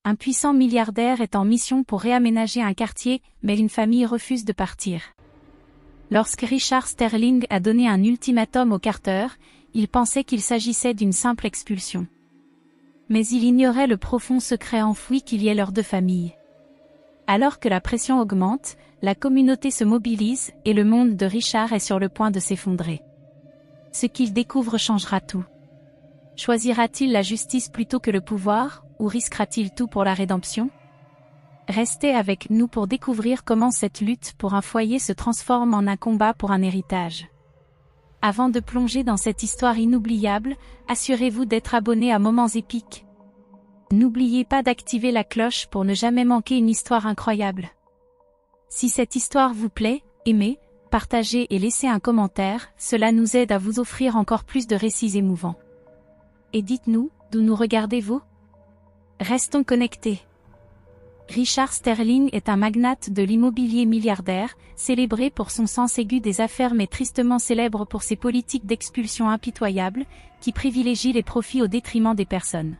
Un puissant milliardaire est en mission pour réaménager un quartier, mais une famille refuse de partir. Lorsque Richard Sterling a donné un ultimatum aux Carter, il pensait qu'il s'agissait d'une simple expulsion. Mais il ignorait le profond secret enfoui qui liait leurs deux familles. Alors que la pression augmente, la communauté se mobilise et le monde de Richard est sur le point de s'effondrer. Ce qu'il découvre changera tout. Choisira-t-il la justice plutôt que le pouvoir, ou risquera-t-il tout pour la rédemption? Restez avec nous pour découvrir comment cette lutte pour un foyer se transforme en un combat pour un héritage. Avant de plonger dans cette histoire inoubliable, assurez-vous d'être abonné à Moments Épiques. N'oubliez pas d'activer la cloche pour ne jamais manquer une histoire incroyable. Si cette histoire vous plaît, aimez, partagez et laissez un commentaire, cela nous aide à vous offrir encore plus de récits émouvants. Et dites-nous, d'où nous regardez-vous? Restons connectés. Richard Sterling est un magnate de l'immobilier milliardaire, célébré pour son sens aigu des affaires mais tristement célèbre pour ses politiques d'expulsion impitoyables, qui privilégient les profits au détriment des personnes.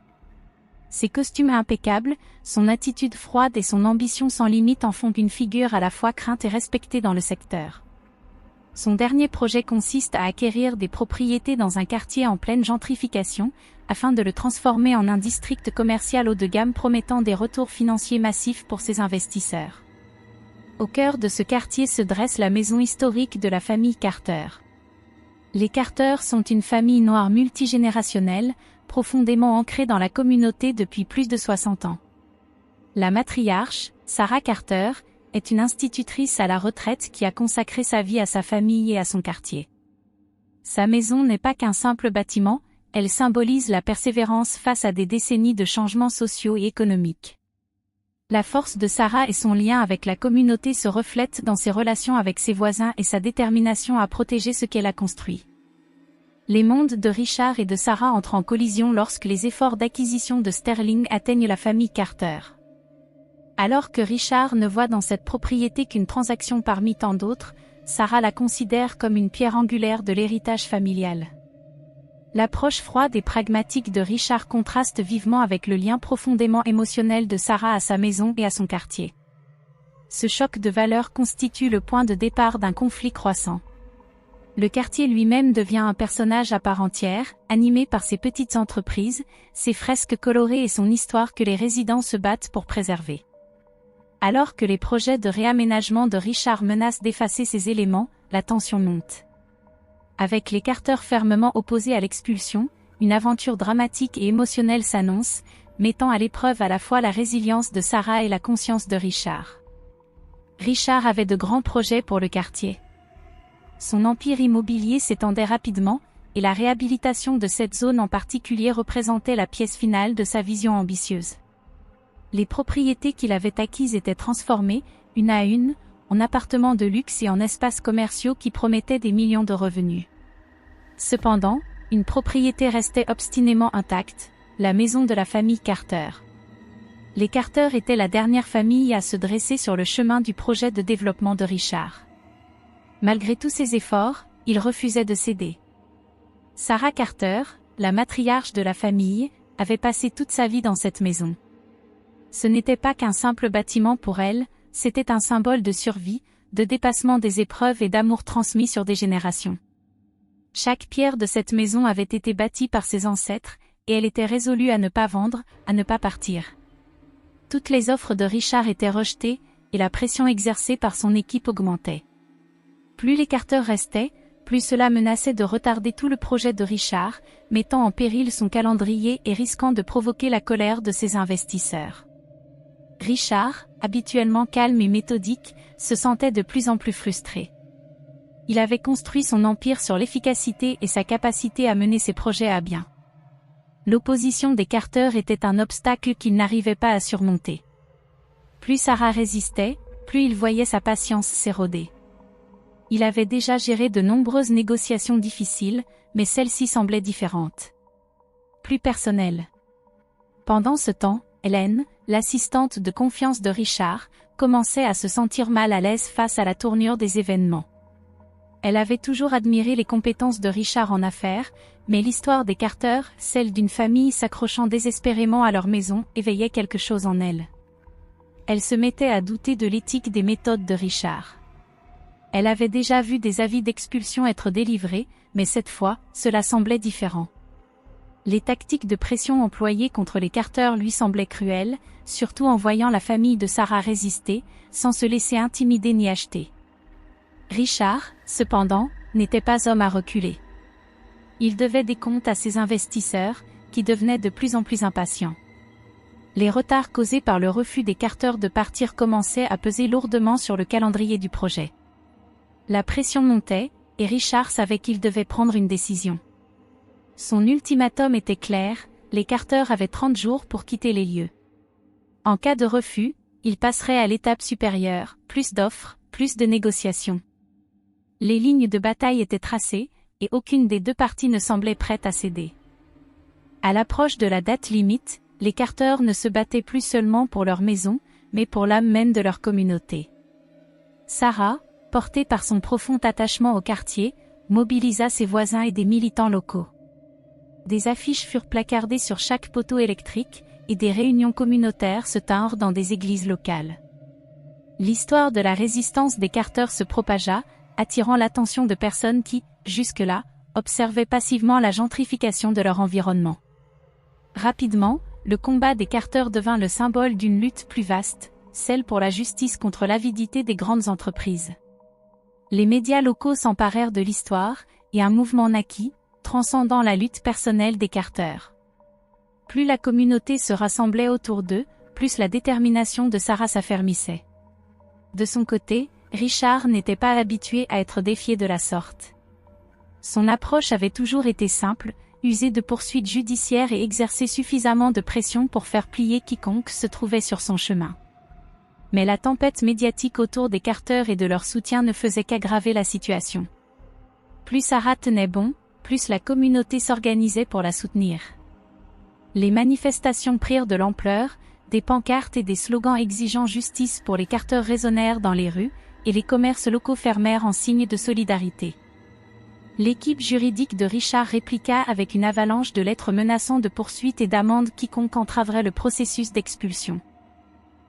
Ses costumes impeccables, son attitude froide et son ambition sans limite en font une figure à la fois crainte et respectée dans le secteur. Son dernier projet consiste à acquérir des propriétés dans un quartier en pleine gentrification, afin de le transformer en un district commercial haut de gamme promettant des retours financiers massifs pour ses investisseurs. Au cœur de ce quartier se dresse la maison historique de la famille Carter. Les Carter sont une famille noire multigénérationnelle, profondément ancrée dans la communauté depuis plus de 60 ans. La matriarche, Sarah Carter, est une institutrice à la retraite qui a consacré sa vie à sa famille et à son quartier. Sa maison n'est pas qu'un simple bâtiment, elle symbolise la persévérance face à des décennies de changements sociaux et économiques. La force de Sarah et son lien avec la communauté se reflètent dans ses relations avec ses voisins et sa détermination à protéger ce qu'elle a construit. Les mondes de Richard et de Sarah entrent en collision lorsque les efforts d'acquisition de Sterling atteignent la famille Carter. Alors que Richard ne voit dans cette propriété qu'une transaction parmi tant d'autres, Sarah la considère comme une pierre angulaire de l'héritage familial. L'approche froide et pragmatique de Richard contraste vivement avec le lien profondément émotionnel de Sarah à sa maison et à son quartier. Ce choc de valeurs constitue le point de départ d'un conflit croissant. Le quartier lui-même devient un personnage à part entière, animé par ses petites entreprises, ses fresques colorées et son histoire que les résidents se battent pour préserver. Alors que les projets de réaménagement de Richard menacent d'effacer ces éléments, la tension monte. Avec les Carter fermement opposés à l'expulsion, une aventure dramatique et émotionnelle s'annonce, mettant à l'épreuve à la fois la résilience de Sarah et la conscience de Richard. Richard avait de grands projets pour le quartier. Son empire immobilier s'étendait rapidement, et la réhabilitation de cette zone en particulier représentait la pièce finale de sa vision ambitieuse. Les propriétés qu'il avait acquises étaient transformées, une à une, en appartements de luxe et en espaces commerciaux qui promettaient des millions de revenus. Cependant, une propriété restait obstinément intacte, la maison de la famille Carter. Les Carter étaient la dernière famille à se dresser sur le chemin du projet de développement de Richard. Malgré tous ses efforts, il refusait de céder. Sarah Carter, la matriarche de la famille, avait passé toute sa vie dans cette maison. Ce n'était pas qu'un simple bâtiment pour elle, c'était un symbole de survie, de dépassement des épreuves et d'amour transmis sur des générations. Chaque pierre de cette maison avait été bâtie par ses ancêtres, et elle était résolue à ne pas vendre, à ne pas partir. Toutes les offres de Richard étaient rejetées, et la pression exercée par son équipe augmentait. Plus les Carter restaient, plus cela menaçait de retarder tout le projet de Richard, mettant en péril son calendrier et risquant de provoquer la colère de ses investisseurs. Richard, habituellement calme et méthodique, se sentait de plus en plus frustré. Il avait construit son empire sur l'efficacité et sa capacité à mener ses projets à bien. L'opposition des Carter était un obstacle qu'il n'arrivait pas à surmonter. Plus Sarah résistait, plus il voyait sa patience s'éroder. Il avait déjà géré de nombreuses négociations difficiles, mais celle-ci semblait différente. Plus personnelle. Pendant ce temps, Hélène, l'assistante de confiance de Richard, commençait à se sentir mal à l'aise face à la tournure des événements. Elle avait toujours admiré les compétences de Richard en affaires, mais l'histoire des Carter, celle d'une famille s'accrochant désespérément à leur maison, éveillait quelque chose en elle. Elle se mettait à douter de l'éthique des méthodes de Richard. Elle avait déjà vu des avis d'expulsion être délivrés, mais cette fois, cela semblait différent. Les tactiques de pression employées contre les Carter lui semblaient cruelles, surtout en voyant la famille de Sarah résister, sans se laisser intimider ni acheter. Richard, cependant, n'était pas homme à reculer. Il devait des comptes à ses investisseurs, qui devenaient de plus en plus impatients. Les retards causés par le refus des Carter de partir commençaient à peser lourdement sur le calendrier du projet. La pression montait, et Richard savait qu'il devait prendre une décision. Son ultimatum était clair, les Carter avaient 30 jours pour quitter les lieux. En cas de refus, ils passeraient à l'étape supérieure, plus d'offres, plus de négociations. Les lignes de bataille étaient tracées, et aucune des deux parties ne semblait prête à céder. À l'approche de la date limite, les Carter ne se battaient plus seulement pour leur maison, mais pour l'âme même de leur communauté. Sarah, portée par son profond attachement au quartier, mobilisa ses voisins et des militants locaux. Des affiches furent placardées sur chaque poteau électrique, et des réunions communautaires se tinrent dans des églises locales. L'histoire de la résistance des Carter se propagea, attirant l'attention de personnes qui, jusque-là, observaient passivement la gentrification de leur environnement. Rapidement, le combat des Carter devint le symbole d'une lutte plus vaste, celle pour la justice contre l'avidité des grandes entreprises. Les médias locaux s'emparèrent de l'histoire, et un mouvement naquit, transcendant la lutte personnelle des Carter. Plus la communauté se rassemblait autour d'eux, plus la détermination de Sarah s'affermissait. De son côté, Richard n'était pas habitué à être défié de la sorte. Son approche avait toujours été simple, user de poursuites judiciaires et exercer suffisamment de pression pour faire plier quiconque se trouvait sur son chemin. Mais la tempête médiatique autour des Carter et de leur soutien ne faisait qu'aggraver la situation. Plus Sarah tenait bon, plus la communauté s'organisait pour la soutenir. Les manifestations prirent de l'ampleur, des pancartes et des slogans exigeant justice pour les Carter résonnèrent dans les rues, et les commerces locaux fermèrent en signe de solidarité. L'équipe juridique de Richard répliqua avec une avalanche de lettres menaçant de poursuites et d'amendes quiconque entraverait le processus d'expulsion.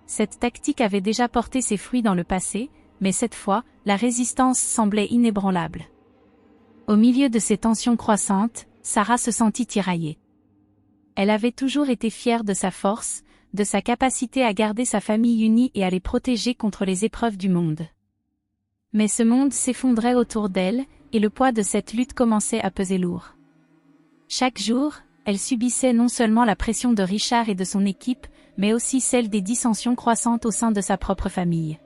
Cette tactique avait déjà porté ses fruits dans le passé, mais cette fois, la résistance semblait inébranlable. Au milieu de ces tensions croissantes, Sarah se sentit tiraillée. Elle avait toujours été fière de sa force, de sa capacité à garder sa famille unie et à les protéger contre les épreuves du monde. Mais ce monde s'effondrait autour d'elle, et le poids de cette lutte commençait à peser lourd. Chaque jour, elle subissait non seulement la pression de Richard et de son équipe, mais aussi celle des dissensions croissantes au sein de sa propre famille.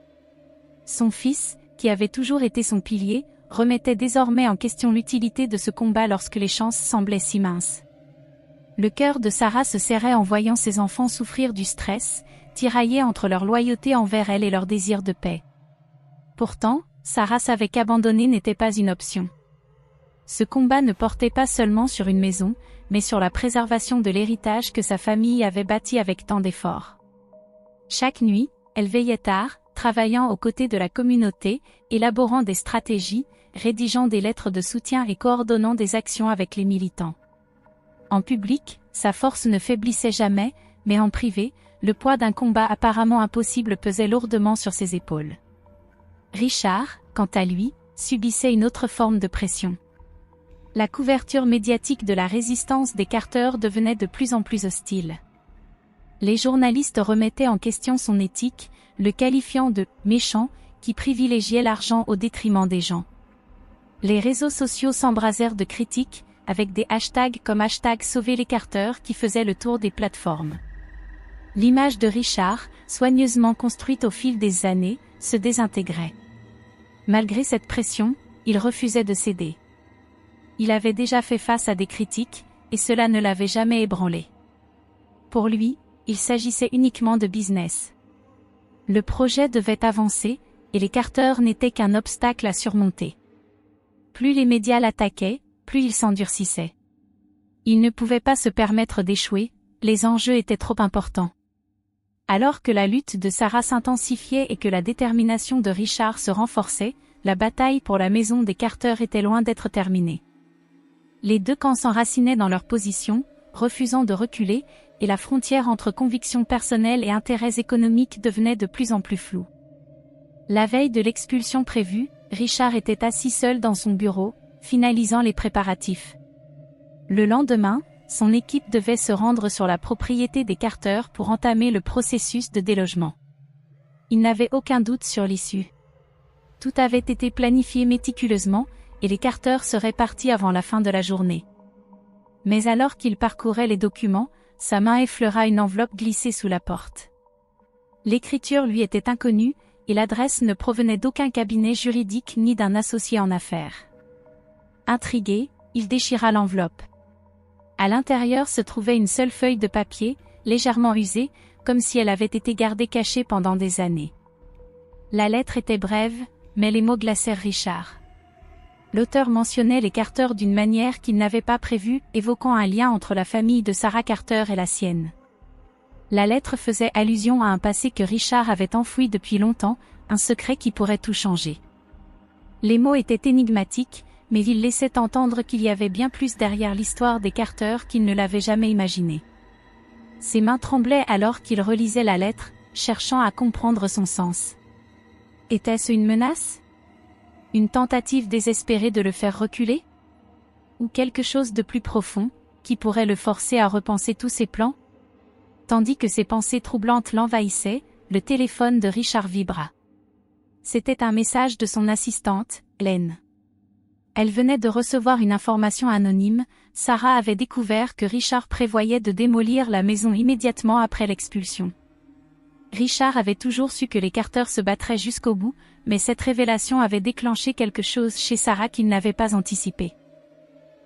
Son fils, qui avait toujours été son pilier, remettait désormais en question l'utilité de ce combat lorsque les chances semblaient si minces. Le cœur de Sarah se serrait en voyant ses enfants souffrir du stress, tiraillés entre leur loyauté envers elle et leur désir de paix. Pourtant, Sarah savait qu'abandonner n'était pas une option. Ce combat ne portait pas seulement sur une maison, mais sur la préservation de l'héritage que sa famille avait bâti avec tant d'efforts. Chaque nuit, elle veillait tard, travaillant aux côtés de la communauté, élaborant des stratégies, rédigeant des lettres de soutien et coordonnant des actions avec les militants. En public, sa force ne faiblissait jamais, mais en privé, le poids d'un combat apparemment impossible pesait lourdement sur ses épaules. Richard, quant à lui, subissait une autre forme de pression. La couverture médiatique de la résistance des Carter devenait de plus en plus hostile. Les journalistes remettaient en question son éthique, le qualifiant de « méchant » qui privilégiait l'argent au détriment des gens. Les réseaux sociaux s'embrasèrent de critiques, avec des hashtags comme #Sauver les Carter qui faisaient le tour des plateformes. L'image de Richard, soigneusement construite au fil des années, se désintégrait. Malgré cette pression, il refusait de céder. Il avait déjà fait face à des critiques, et cela ne l'avait jamais ébranlé. Pour lui, il s'agissait uniquement de business. Le projet devait avancer, et les Carter n'étaient qu'un obstacle à surmonter. Plus les médias l'attaquaient, plus il s'endurcissait. Il ne pouvait pas se permettre d'échouer, les enjeux étaient trop importants. Alors que la lutte de Sarah s'intensifiait et que la détermination de Richard se renforçait, la bataille pour la maison des Carter était loin d'être terminée. Les deux camps s'enracinaient dans leur position, refusant de reculer, et la frontière entre convictions personnelles et intérêts économiques devenait de plus en plus floue. La veille de l'expulsion prévue, Richard était assis seul dans son bureau, finalisant les préparatifs. Le lendemain, son équipe devait se rendre sur la propriété des Carter pour entamer le processus de délogement. Il n'avait aucun doute sur l'issue. Tout avait été planifié méticuleusement, et les Carter seraient partis avant la fin de la journée. Mais alors qu'il parcourait les documents, sa main effleura une enveloppe glissée sous la porte. L'écriture lui était inconnue, et l'adresse ne provenait d'aucun cabinet juridique ni d'un associé en affaires. Intrigué, il déchira l'enveloppe. À l'intérieur se trouvait une seule feuille de papier, légèrement usée, comme si elle avait été gardée cachée pendant des années. La lettre était brève, mais les mots glacèrent Richard. L'auteur mentionnait les Carter d'une manière qu'il n'avait pas prévue, évoquant un lien entre la famille de Sarah Carter et la sienne. La lettre faisait allusion à un passé que Richard avait enfoui depuis longtemps, un secret qui pourrait tout changer. Les mots étaient énigmatiques, mais ils laissaient entendre qu'il y avait bien plus derrière l'histoire des Carter qu'il ne l'avait jamais imaginé. Ses mains tremblaient alors qu'il relisait la lettre, cherchant à comprendre son sens. Était-ce une menace? Une tentative désespérée de le faire reculer? Ou quelque chose de plus profond, qui pourrait le forcer à repenser tous ses plans? Tandis que ses pensées troublantes l'envahissaient, le téléphone de Richard vibra. C'était un message de son assistante, Len. Elle venait de recevoir une information anonyme. Sarah avait découvert que Richard prévoyait de démolir la maison immédiatement après l'expulsion. Richard avait toujours su que les Carter se battraient jusqu'au bout, mais cette révélation avait déclenché quelque chose chez Sarah qu'il n'avait pas anticipé.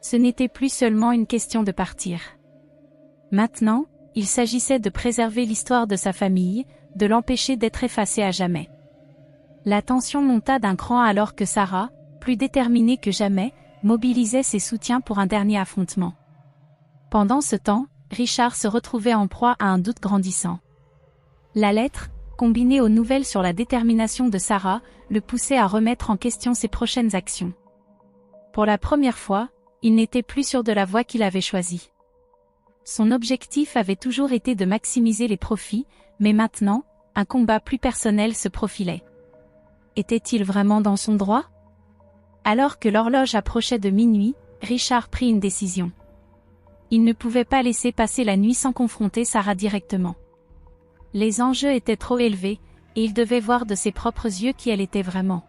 Ce n'était plus seulement une question de partir. Maintenant, il s'agissait de préserver l'histoire de sa famille, de l'empêcher d'être effacée à jamais. La tension monta d'un cran alors que Sarah, plus déterminée que jamais, mobilisait ses soutiens pour un dernier affrontement. Pendant ce temps, Richard se retrouvait en proie à un doute grandissant. La lettre, combinée aux nouvelles sur la détermination de Sarah, le poussait à remettre en question ses prochaines actions. Pour la première fois, il n'était plus sûr de la voie qu'il avait choisie. Son objectif avait toujours été de maximiser les profits, mais maintenant, un combat plus personnel se profilait. Était-il vraiment dans son droit? Alors que l'horloge approchait de minuit, Richard prit une décision. Il ne pouvait pas laisser passer la nuit sans confronter Sarah directement. Les enjeux étaient trop élevés, et il devait voir de ses propres yeux qui elle était vraiment.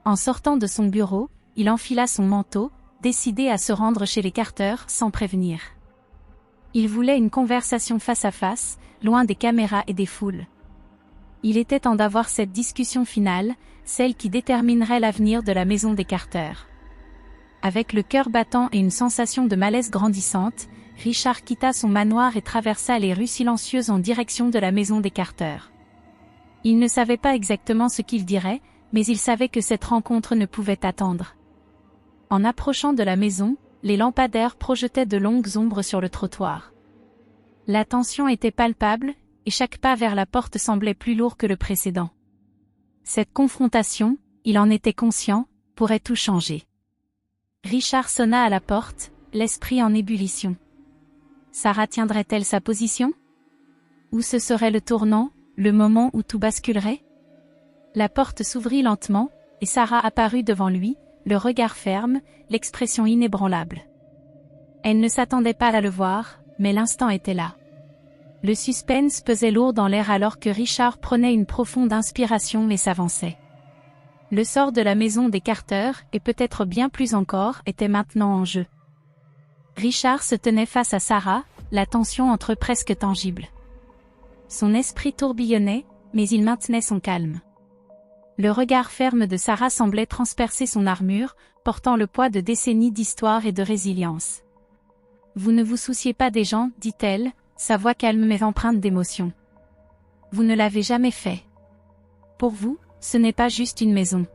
En sortant de son bureau, il enfila son manteau, décidé à se rendre chez les Carter sans prévenir. Il voulait une conversation face à face, loin des caméras et des foules. Il était temps d'avoir cette discussion finale, celle qui déterminerait l'avenir de la maison des Carter. Avec le cœur battant et une sensation de malaise grandissante, Richard quitta son manoir et traversa les rues silencieuses en direction de la maison des Carter. Il ne savait pas exactement ce qu'il dirait, mais il savait que cette rencontre ne pouvait attendre. En approchant de la maison, les lampadaires projetaient de longues ombres sur le trottoir. La tension était palpable, et chaque pas vers la porte semblait plus lourd que le précédent. Cette confrontation, il en était conscient, pourrait tout changer. Richard sonna à la porte, l'esprit en ébullition. Sarah tiendrait-elle sa position? Ou ce serait le tournant, le moment où tout basculerait? La porte s'ouvrit lentement, et Sarah apparut devant lui, le regard ferme, l'expression inébranlable. Elle ne s'attendait pas à le voir, mais l'instant était là. Le suspense pesait lourd dans l'air alors que Richard prenait une profonde inspiration et s'avançait. Le sort de la maison des Carter, et peut-être bien plus encore, était maintenant en jeu. Richard se tenait face à Sarah, la tension entre eux presque tangible. Son esprit tourbillonnait, mais il maintenait son calme. Le regard ferme de Sarah semblait transpercer son armure, portant le poids de décennies d'histoire et de résilience. « Vous ne vous souciez pas des gens, dit-elle, sa voix calme mais empreinte d'émotion. Vous ne l'avez jamais fait. Pour vous, ce n'est pas juste une maison.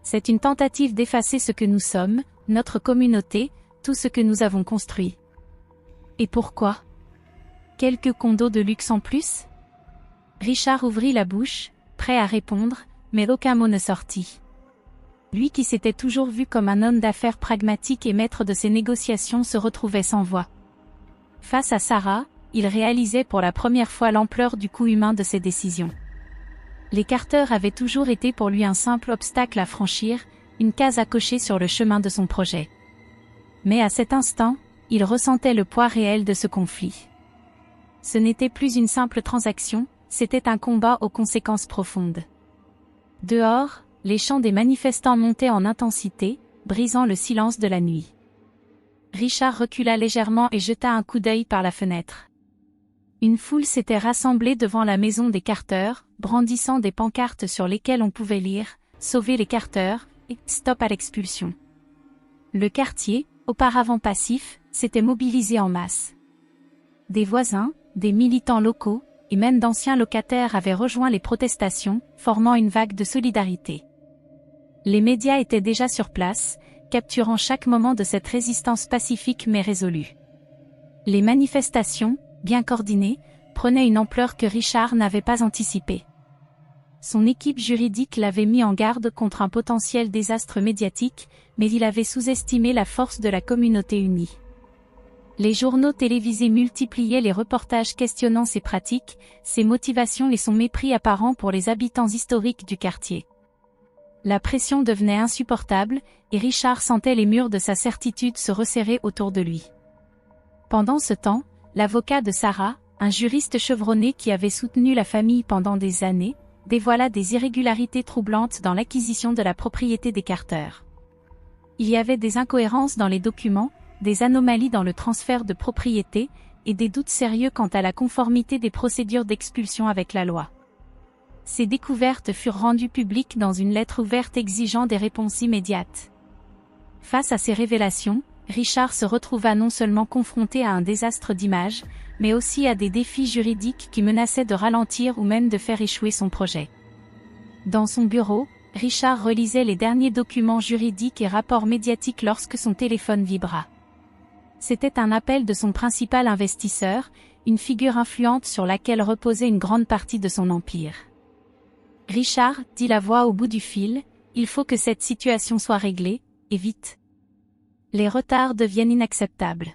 C'est une tentative d'effacer ce que nous sommes, notre communauté, tout ce que nous avons construit. Et pourquoi? Quelques condos de luxe en plus? Richard ouvrit la bouche, prêt à répondre, mais aucun mot ne sortit. Lui qui s'était toujours vu comme un homme d'affaires pragmatique et maître de ses négociations se retrouvait sans voix. Face à Sarah, il réalisait pour la première fois l'ampleur du coût humain de ses décisions. Les Carter avaient toujours été pour lui un simple obstacle à franchir, une case à cocher sur le chemin de son projet. Mais à cet instant, il ressentait le poids réel de ce conflit. Ce n'était plus une simple transaction, c'était un combat aux conséquences profondes. Dehors, les chants des manifestants montaient en intensité, brisant le silence de la nuit. Richard recula légèrement et jeta un coup d'œil par la fenêtre. Une foule s'était rassemblée devant la maison des Carter, brandissant des pancartes sur lesquelles on pouvait lire « Sauvez les Carter » et « Stop à l'expulsion ». Le quartier, auparavant passif, s'était mobilisé en masse. Des voisins, des militants locaux, et même d'anciens locataires avaient rejoint les protestations, formant une vague de solidarité. Les médias étaient déjà sur place, capturant chaque moment de cette résistance pacifique mais résolue. Les manifestations, bien coordonnées, prenaient une ampleur que Richard n'avait pas anticipée. Son équipe juridique l'avait mis en garde contre un potentiel désastre médiatique, mais il avait sous-estimé la force de la communauté unie. Les journaux télévisés multipliaient les reportages questionnant ses pratiques, ses motivations et son mépris apparent pour les habitants historiques du quartier. La pression devenait insupportable, et Richard sentait les murs de sa certitude se resserrer autour de lui. Pendant ce temps, l'avocat de Sarah, un juriste chevronné qui avait soutenu la famille pendant des années, dévoila des irrégularités troublantes dans l'acquisition de la propriété des Carter. Il y avait des incohérences dans les documents, des anomalies dans le transfert de propriété, et des doutes sérieux quant à la conformité des procédures d'expulsion avec la loi. Ces découvertes furent rendues publiques dans une lettre ouverte exigeant des réponses immédiates. Face à ces révélations, Richard se retrouva non seulement confronté à un désastre d'image, mais aussi à des défis juridiques qui menaçaient de ralentir ou même de faire échouer son projet. Dans son bureau, Richard relisait les derniers documents juridiques et rapports médiatiques lorsque son téléphone vibra. C'était un appel de son principal investisseur, une figure influente sur laquelle reposait une grande partie de son empire. « Richard, dit la voix au bout du fil, il faut que cette situation soit réglée, et vite. Les retards deviennent inacceptables.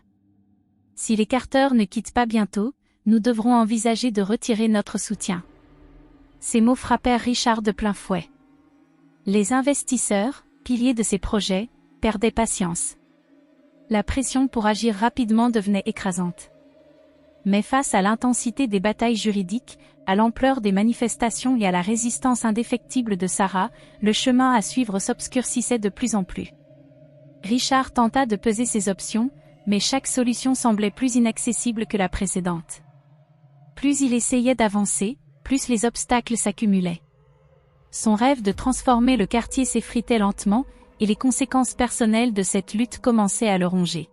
Si les Carter ne quittent pas bientôt, nous devrons envisager de retirer notre soutien. » Ces mots frappèrent Richard de plein fouet. Les investisseurs, piliers de ses projets, perdaient patience. La pression pour agir rapidement devenait écrasante. Mais face à l'intensité des batailles juridiques, à l'ampleur des manifestations et à la résistance indéfectible de Sarah, le chemin à suivre s'obscurcissait de plus en plus. Richard tenta de peser ses options, mais chaque solution semblait plus inaccessible que la précédente. Plus il essayait d'avancer, plus les obstacles s'accumulaient. Son rêve de transformer le quartier s'effritait lentement, et les conséquences personnelles de cette lutte commençaient à le ronger.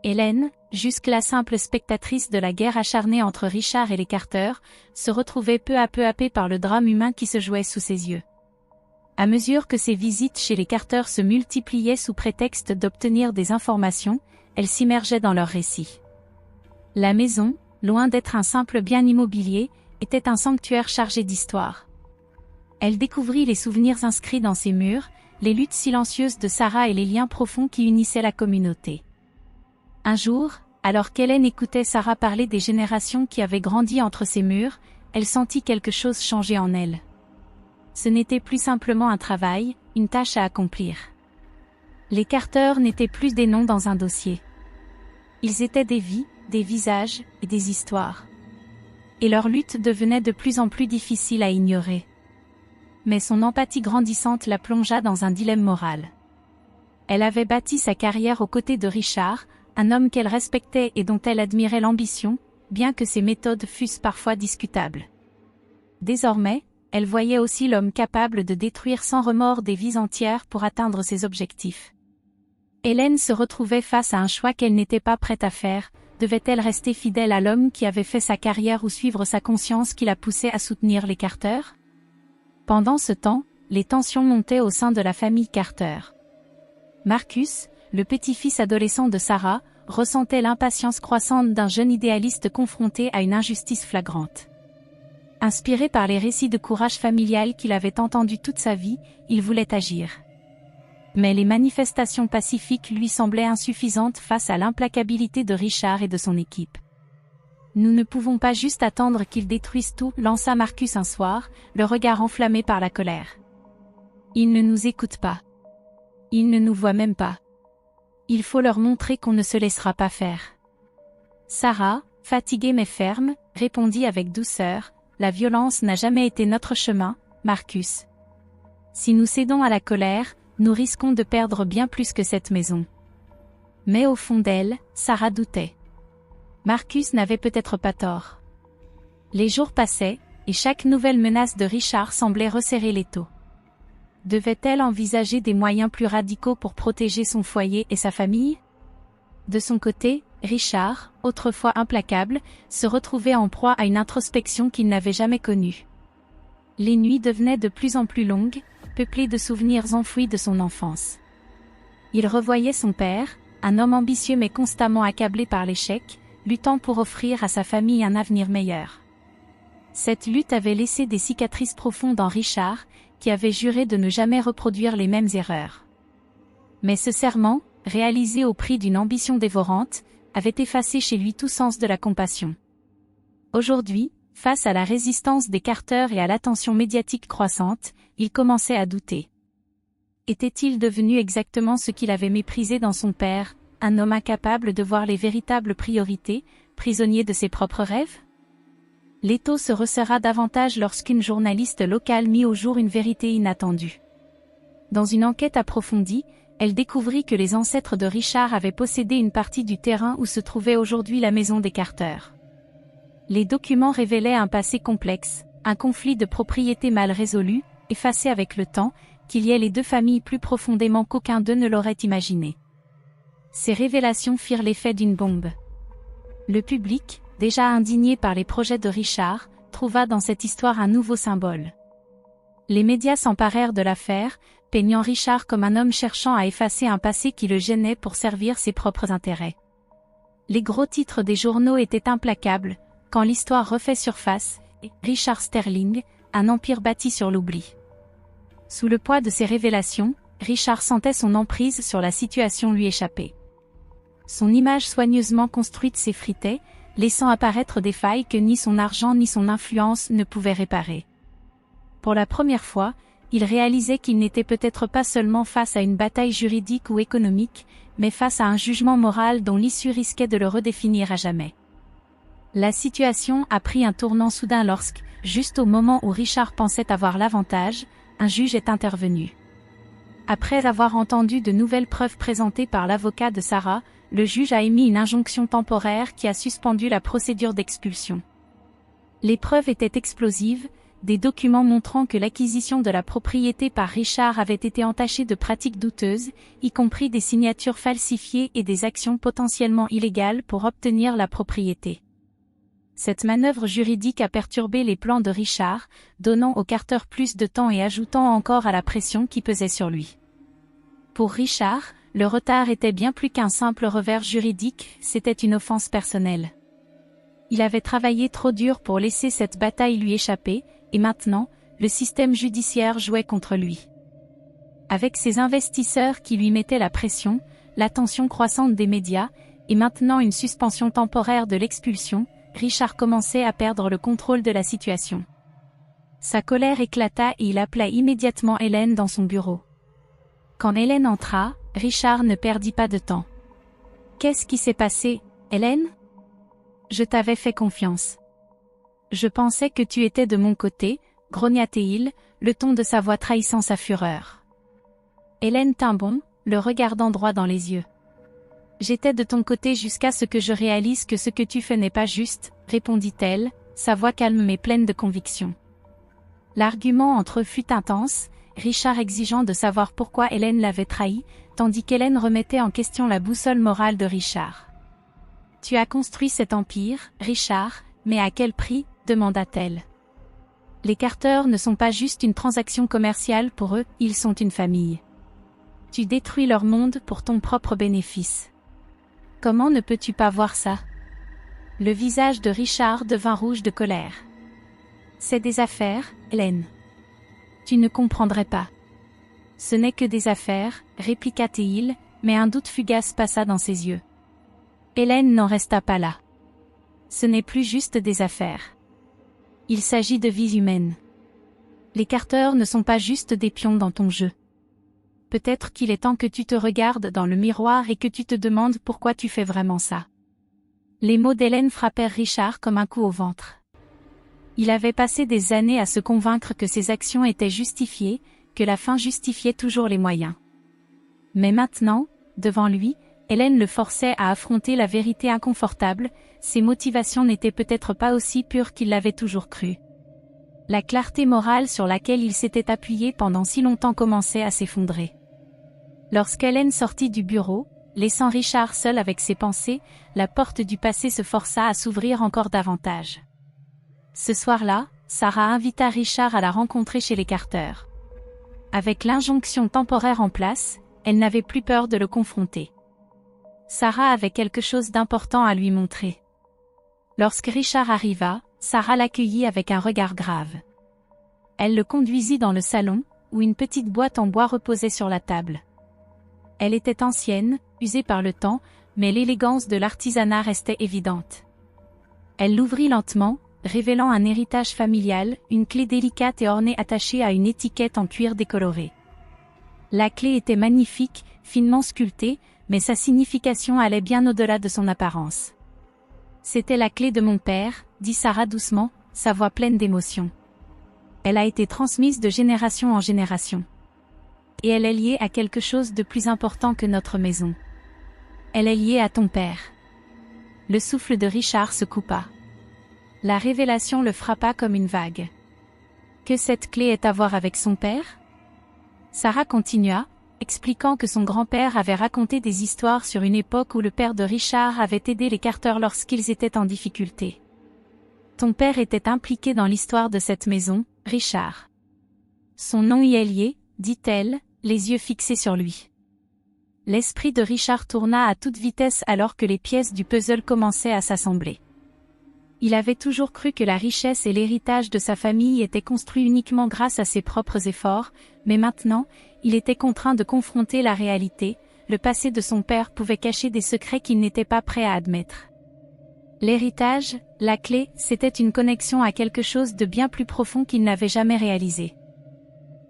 Hélène, jusque-là simple spectatrice de la guerre acharnée entre Richard et les Carter, se retrouvait peu à peu happée par le drame humain qui se jouait sous ses yeux. À mesure que ses visites chez les Carter se multipliaient sous prétexte d'obtenir des informations, elle s'immergeait dans leurs récits. La maison, loin d'être un simple bien immobilier, était un sanctuaire chargé d'histoire. Elle découvrit les souvenirs inscrits dans ses murs, les luttes silencieuses de Sarah et les liens profonds qui unissaient la communauté. Un jour, alors qu'Hélène écoutait Sarah parler des générations qui avaient grandi entre ces murs, elle sentit quelque chose changer en elle. Ce n'était plus simplement un travail, une tâche à accomplir. Les Carter n'étaient plus des noms dans un dossier. Ils étaient des vies, des visages et des histoires. Et leur lutte devenait de plus en plus difficile à ignorer. Mais son empathie grandissante la plongea dans un dilemme moral. Elle avait bâti sa carrière aux côtés de Richard, un homme qu'elle respectait et dont elle admirait l'ambition, bien que ses méthodes fussent parfois discutables. Désormais, elle voyait aussi l'homme capable de détruire sans remords des vies entières pour atteindre ses objectifs. Hélène se retrouvait face à un choix qu'elle n'était pas prête à faire. Devait-elle rester fidèle à l'homme qui avait fait sa carrière ou suivre sa conscience qui la poussait à soutenir les Carter ? Pendant ce temps, les tensions montaient au sein de la famille Carter. Marcus, le petit-fils adolescent de Sarah, ressentait l'impatience croissante d'un jeune idéaliste confronté à une injustice flagrante. Inspiré par les récits de courage familial qu'il avait entendus toute sa vie, il voulait agir. Mais les manifestations pacifiques lui semblaient insuffisantes face à l'implacabilité de Richard et de son équipe. Nous ne pouvons pas juste attendre qu'ils détruisent tout, lança Marcus un soir, le regard enflammé par la colère. Ils ne nous écoutent pas. Ils ne nous voient même pas. Il faut leur montrer qu'on ne se laissera pas faire. Sarah, fatiguée mais ferme, répondit avec douceur, la violence n'a jamais été notre chemin, Marcus. Si nous cédons à la colère, nous risquons de perdre bien plus que cette maison. Mais au fond d'elle, Sarah doutait. Marcus n'avait peut-être pas tort. Les jours passaient, et chaque nouvelle menace de Richard semblait resserrer l'étau. Devait-elle envisager des moyens plus radicaux pour protéger son foyer et sa famille? De son côté, Richard, autrefois implacable, se retrouvait en proie à une introspection qu'il n'avait jamais connue. Les nuits devenaient de plus en plus longues, peuplées de souvenirs enfouis de son enfance. Il revoyait son père, un homme ambitieux mais constamment accablé par l'échec, luttant pour offrir à sa famille un avenir meilleur. Cette lutte avait laissé des cicatrices profondes en Richard, qui avait juré de ne jamais reproduire les mêmes erreurs. Mais ce serment, réalisé au prix d'une ambition dévorante, avait effacé chez lui tout sens de la compassion. Aujourd'hui, face à la résistance des Carter et à l'attention médiatique croissante, il commençait à douter. Était-il devenu exactement ce qu'il avait méprisé dans son père, un homme incapable de voir les véritables priorités, prisonnier de ses propres rêves? L'étau se resserra davantage lorsqu'une journaliste locale mit au jour une vérité inattendue. Dans une enquête approfondie, elle découvrit que les ancêtres de Richard avaient possédé une partie du terrain où se trouvait aujourd'hui la maison des Carter. Les documents révélaient un passé complexe, un conflit de propriété mal résolu, effacé avec le temps, qui liait les deux familles plus profondément qu'aucun d'eux ne l'aurait imaginé. Ces révélations firent l'effet d'une bombe. Le public, déjà indigné par les projets de Richard, trouva dans cette histoire un nouveau symbole. Les médias s'emparèrent de l'affaire, peignant Richard comme un homme cherchant à effacer un passé qui le gênait pour servir ses propres intérêts. Les gros titres des journaux étaient implacables, quand l'histoire refait surface, Richard Sterling, un empire bâti sur l'oubli. Sous le poids de ces révélations, Richard sentait son emprise sur la situation lui échapper. Son image soigneusement construite s'effritait, laissant apparaître des failles que ni son argent ni son influence ne pouvaient réparer. Pour la première fois, il réalisait qu'il n'était peut-être pas seulement face à une bataille juridique ou économique, mais face à un jugement moral dont l'issue risquait de le redéfinir à jamais. La situation a pris un tournant soudain lorsque, juste au moment où Richard pensait avoir l'avantage, un juge est intervenu. Après avoir entendu de nouvelles preuves présentées par l'avocat de Sarah, le juge a émis une injonction temporaire qui a suspendu la procédure d'expulsion. Les preuves étaient explosives, des documents montrant que l'acquisition de la propriété par Richard avait été entachée de pratiques douteuses, y compris des signatures falsifiées et des actions potentiellement illégales pour obtenir la propriété. Cette manœuvre juridique a perturbé les plans de Richard, donnant au Carter plus de temps et ajoutant encore à la pression qui pesait sur lui. Pour Richard, le retard était bien plus qu'un simple revers juridique, c'était une offense personnelle. Il avait travaillé trop dur pour laisser cette bataille lui échapper, et maintenant, le système judiciaire jouait contre lui. Avec ses investisseurs qui lui mettaient la pression, l'attention croissante des médias, et maintenant une suspension temporaire de l'expulsion, Richard commençait à perdre le contrôle de la situation. Sa colère éclata et il appela immédiatement Hélène dans son bureau. Quand Hélène entra, Richard ne perdit pas de temps. « Qu'est-ce qui s'est passé, Hélène ? Je t'avais fait confiance. Je pensais que tu étais de mon côté, grogna-t-il, le ton de sa voix trahissant sa fureur. Hélène tint bon, le regardant droit dans les yeux. J'étais de ton côté jusqu'à ce que je réalise que ce que tu fais n'est pas juste, répondit-elle, sa voix calme mais pleine de conviction. L'argument entre eux fut intense, Richard exigeant de savoir pourquoi Hélène l'avait trahi, tandis qu'Hélène remettait en question la boussole morale de Richard. « Tu as construit cet empire, Richard, mais à quel prix ?» demanda-t-elle. « Les Carter ne sont pas juste une transaction commerciale pour eux, ils sont une famille. Tu détruis leur monde pour ton propre bénéfice. Comment ne peux-tu pas voir ça ?» Le visage de Richard devint rouge de colère. « C'est des affaires, Hélène. Tu ne comprendrais pas. Ce n'est que des affaires, répliqua Théil, mais un doute fugace passa dans ses yeux. Hélène n'en resta pas là. Ce n'est plus juste des affaires. Il s'agit de vies humaines. Les Carter ne sont pas juste des pions dans ton jeu. Peut-être qu'il est temps que tu te regardes dans le miroir et que tu te demandes pourquoi tu fais vraiment ça. Les mots d'Hélène frappèrent Richard comme un coup au ventre. Il avait passé des années à se convaincre que ses actions étaient justifiées, que la fin justifiait toujours les moyens. Mais maintenant, devant lui, Hélène le forçait à affronter la vérité inconfortable, ses motivations n'étaient peut-être pas aussi pures qu'il l'avait toujours cru. La clarté morale sur laquelle il s'était appuyé pendant si longtemps commençait à s'effondrer. Lorsqu'Hélène sortit du bureau, laissant Richard seul avec ses pensées, la porte du passé se força à s'ouvrir encore davantage. Ce soir-là, Sarah invita Richard à la rencontrer chez les Carter. Avec l'injonction temporaire en place, elle n'avait plus peur de le confronter. Sarah avait quelque chose d'important à lui montrer. Lorsque Richard arriva, Sarah l'accueillit avec un regard grave. Elle le conduisit dans le salon, où une petite boîte en bois reposait sur la table. Elle était ancienne, usée par le temps, mais l'élégance de l'artisanat restait évidente. Elle l'ouvrit lentement, révélant un héritage familial, une clé délicate et ornée attachée à une étiquette en cuir décoloré. La clé était magnifique, finement sculptée, mais sa signification allait bien au-delà de son apparence. « C'était la clé de mon père », dit Sarah doucement, sa voix pleine d'émotion. Elle a été transmise de génération en génération. Et elle est liée à quelque chose de plus important que notre maison. Elle est liée à ton père. Le souffle de Richard se coupa. La révélation le frappa comme une vague. Que cette clé ait à voir avec son père ? Sarah continua, expliquant que son grand-père avait raconté des histoires sur une époque où le père de Richard avait aidé les Carter lorsqu'ils étaient en difficulté. Ton père était impliqué dans l'histoire de cette maison, Richard. Son nom y est lié, dit-elle, les yeux fixés sur lui. L'esprit de Richard tourna à toute vitesse alors que les pièces du puzzle commençaient à s'assembler. Il avait toujours cru que la richesse et l'héritage de sa famille étaient construits uniquement grâce à ses propres efforts, mais maintenant, il était contraint de confronter la réalité, le passé de son père pouvait cacher des secrets qu'il n'était pas prêt à admettre. L'héritage, la clé, c'était une connexion à quelque chose de bien plus profond qu'il n'avait jamais réalisé.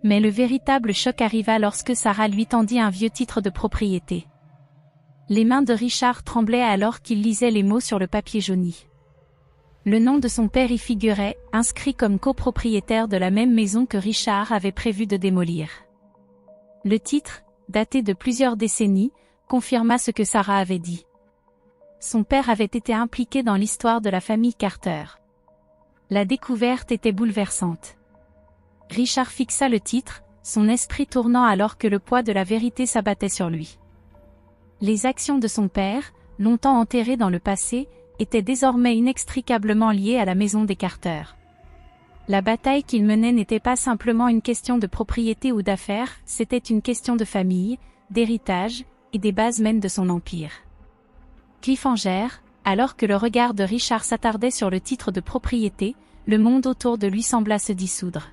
Mais le véritable choc arriva lorsque Sarah lui tendit un vieux titre de propriété. Les mains de Richard tremblaient alors qu'il lisait les mots sur le papier jauni. Le nom de son père y figurait, inscrit comme copropriétaire de la même maison que Richard avait prévu de démolir. Le titre, daté de plusieurs décennies, confirma ce que Sarah avait dit. Son père avait été impliqué dans l'histoire de la famille Carter. La découverte était bouleversante. Richard fixa le titre, son esprit tournant alors que le poids de la vérité s'abattait sur lui. Les actions de son père, longtemps enterrées dans le passé, étaient désormais inextricablement liées à la maison des Carter. La bataille qu'il menait n'était pas simplement une question de propriété ou d'affaires, c'était une question de famille, d'héritage, et des bases mêmes de son empire. Cliffhanger, alors que le regard de Richard s'attardait sur le titre de propriété, le monde autour de lui sembla se dissoudre.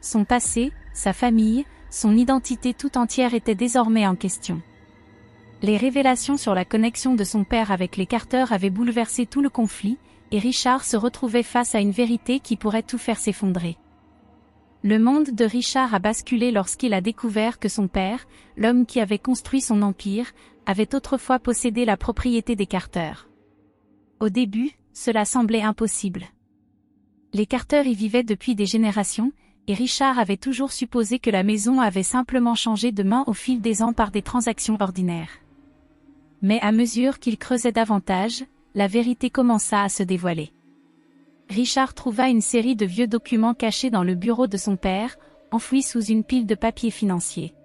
Son passé, sa famille, son identité tout entière étaient désormais en question. Les révélations sur la connexion de son père avec les Carter avaient bouleversé tout le conflit, et Richard se retrouvait face à une vérité qui pourrait tout faire s'effondrer. Le monde de Richard a basculé lorsqu'il a découvert que son père, l'homme qui avait construit son empire, avait autrefois possédé la propriété des Carter. Au début, cela semblait impossible. Les Carter y vivaient depuis des générations, et Richard avait toujours supposé que la maison avait simplement changé de main au fil des ans par des transactions ordinaires. Mais à mesure qu'il creusait davantage, la vérité commença à se dévoiler. Richard trouva une série de vieux documents cachés dans le bureau de son père, enfouis sous une pile de papiers financiers.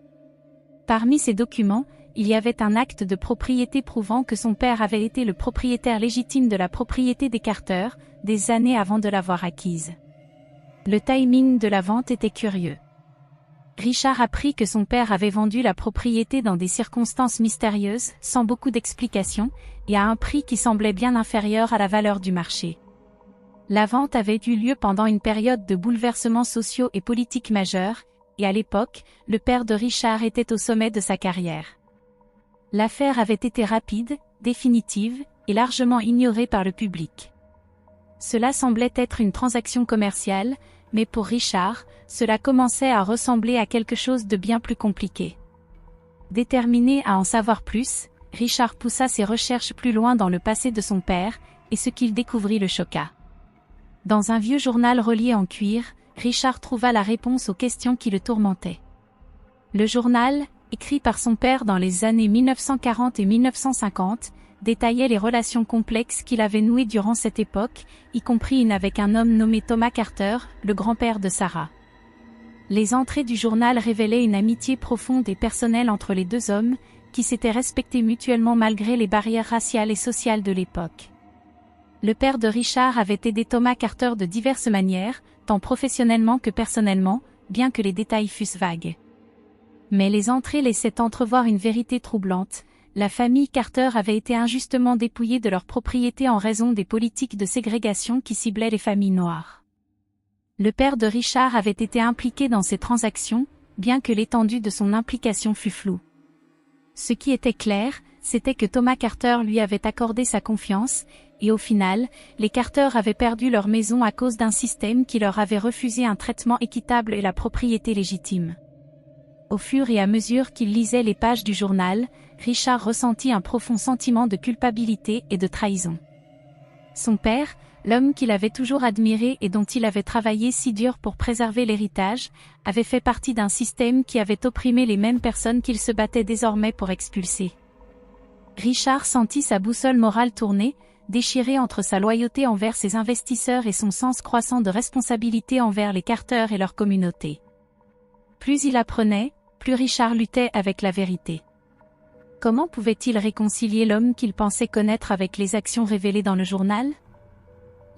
Parmi ces documents, il y avait un acte de propriété prouvant que son père avait été le propriétaire légitime de la propriété des Carter, des années avant de l'avoir acquise. Le timing de la vente était curieux. Richard apprit que son père avait vendu la propriété dans des circonstances mystérieuses, sans beaucoup d'explications, et à un prix qui semblait bien inférieur à la valeur du marché. La vente avait eu lieu pendant une période de bouleversements sociaux et politiques majeurs, et à l'époque, le père de Richard était au sommet de sa carrière. L'affaire avait été rapide, définitive, et largement ignorée par le public. Cela semblait être une transaction commerciale, mais pour Richard, cela commençait à ressembler à quelque chose de bien plus compliqué. Déterminé à en savoir plus, Richard poussa ses recherches plus loin dans le passé de son père, et ce qu'il découvrit le choqua. Dans un vieux journal relié en cuir, Richard trouva la réponse aux questions qui le tourmentaient. Le journal, écrit par son père dans les années 1940 et 1950, détaillait les relations complexes qu'il avait nouées durant cette époque, y compris une avec un homme nommé Thomas Carter, le grand-père de Sarah. Les entrées du journal révélaient une amitié profonde et personnelle entre les deux hommes, qui s'étaient respectés mutuellement malgré les barrières raciales et sociales de l'époque. Le père de Richard avait aidé Thomas Carter de diverses manières, tant professionnellement que personnellement, bien que les détails fussent vagues. Mais les entrées laissaient entrevoir une vérité troublante. La famille Carter avait été injustement dépouillée de leurs propriétés en raison des politiques de ségrégation qui ciblaient les familles noires. Le père de Richard avait été impliqué dans ces transactions, bien que l'étendue de son implication fût floue. Ce qui était clair, c'était que Thomas Carter lui avait accordé sa confiance, et au final, les Carter avaient perdu leur maison à cause d'un système qui leur avait refusé un traitement équitable et la propriété légitime. Au fur et à mesure qu'il lisait les pages du journal, Richard ressentit un profond sentiment de culpabilité et de trahison. Son père, l'homme qu'il avait toujours admiré et dont il avait travaillé si dur pour préserver l'héritage, avait fait partie d'un système qui avait opprimé les mêmes personnes qu'il se battait désormais pour expulser. Richard sentit sa boussole morale tourner, déchirée entre sa loyauté envers ses investisseurs et son sens croissant de responsabilité envers les Carter et leur communauté. Plus il apprenait, plus Richard luttait avec la vérité. Comment pouvait-il réconcilier l'homme qu'il pensait connaître avec les actions révélées dans le journal?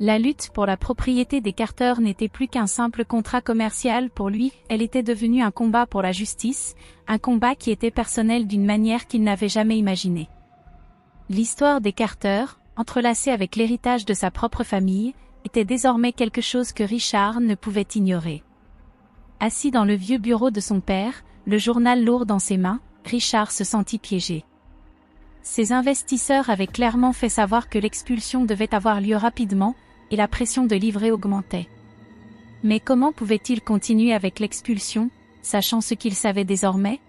La lutte pour la propriété des Carter n'était plus qu'un simple contrat commercial pour lui, elle était devenue un combat pour la justice, un combat qui était personnel d'une manière qu'il n'avait jamais imaginée. L'histoire des Carter, entrelacée avec l'héritage de sa propre famille, était désormais quelque chose que Richard ne pouvait ignorer. Assis dans le vieux bureau de son père, le journal lourd dans ses mains, Richard se sentit piégé. Ses investisseurs avaient clairement fait savoir que l'expulsion devait avoir lieu rapidement, et la pression de livrer augmentait. Mais comment pouvait-il continuer avec l'expulsion, sachant ce qu'il savait désormais?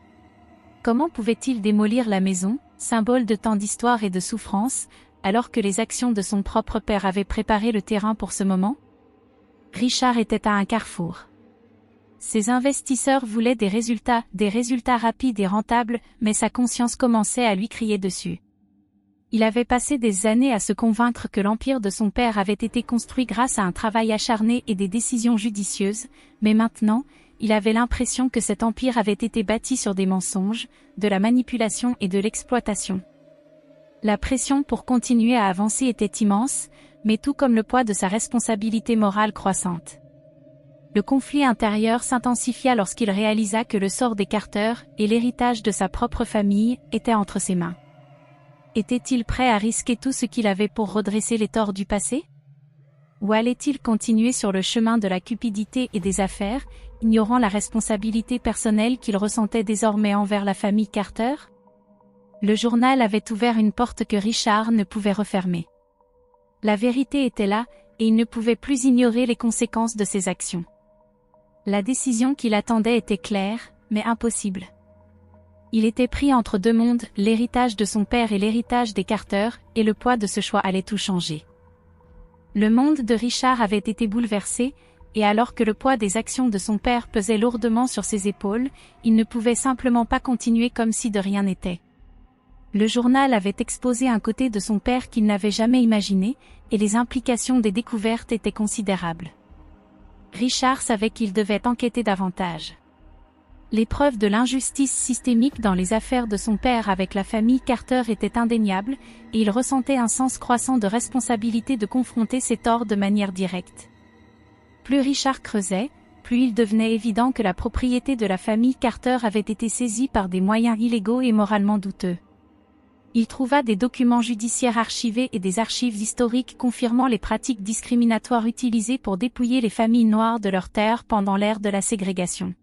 Comment pouvait-il démolir la maison, symbole de tant d'histoire et de souffrance, alors que les actions de son propre père avaient préparé le terrain pour ce moment? Richard était à un carrefour. Ses investisseurs voulaient des résultats rapides et rentables, mais sa conscience commençait à lui crier dessus. Il avait passé des années à se convaincre que l'empire de son père avait été construit grâce à un travail acharné et des décisions judicieuses, mais maintenant, il avait l'impression que cet empire avait été bâti sur des mensonges, de la manipulation et de l'exploitation. La pression pour continuer à avancer était immense, mais tout comme le poids de sa responsabilité morale croissante. Le conflit intérieur s'intensifia lorsqu'il réalisa que le sort des Carter et l'héritage de sa propre famille étaient entre ses mains. Était-il prêt à risquer tout ce qu'il avait pour redresser les torts du passé? Ou allait-il continuer sur le chemin de la cupidité et des affaires, ignorant la responsabilité personnelle qu'il ressentait désormais envers la famille Carter? Le journal avait ouvert une porte que Richard ne pouvait refermer. La vérité était là, et il ne pouvait plus ignorer les conséquences de ses actions. La décision qu'il attendait était claire, mais impossible. Il était pris entre deux mondes, l'héritage de son père et l'héritage des Carter, et le poids de ce choix allait tout changer. Le monde de Richard avait été bouleversé, et alors que le poids des actions de son père pesait lourdement sur ses épaules, il ne pouvait simplement pas continuer comme si de rien n'était. Le journal avait exposé un côté de son père qu'il n'avait jamais imaginé, et les implications des découvertes étaient considérables. Richard savait qu'il devait enquêter davantage. Les preuves de l'injustice systémique dans les affaires de son père avec la famille Carter étaient indéniables, et il ressentait un sens croissant de responsabilité de confronter ces torts de manière directe. Plus Richard creusait, plus il devenait évident que la propriété de la famille Carter avait été saisie par des moyens illégaux et moralement douteux. Il trouva des documents judiciaires archivés et des archives historiques confirmant les pratiques discriminatoires utilisées pour dépouiller les familles noires de leurs terres pendant l'ère de la ségrégation.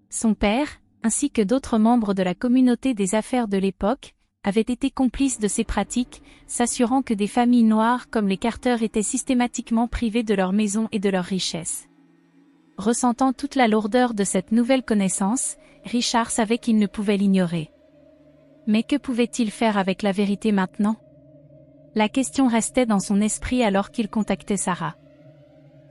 Son père, ainsi que d'autres membres de la communauté des affaires de l'époque, avaient été complices de ces pratiques, s'assurant que des familles noires comme les Carter étaient systématiquement privées de leurs maisons et de leurs richesses. Ressentant toute la lourdeur de cette nouvelle connaissance, Richard savait qu'il ne pouvait l'ignorer. Mais que pouvait-il faire avec la vérité maintenant? La question restait dans son esprit alors qu'il contactait Sarah.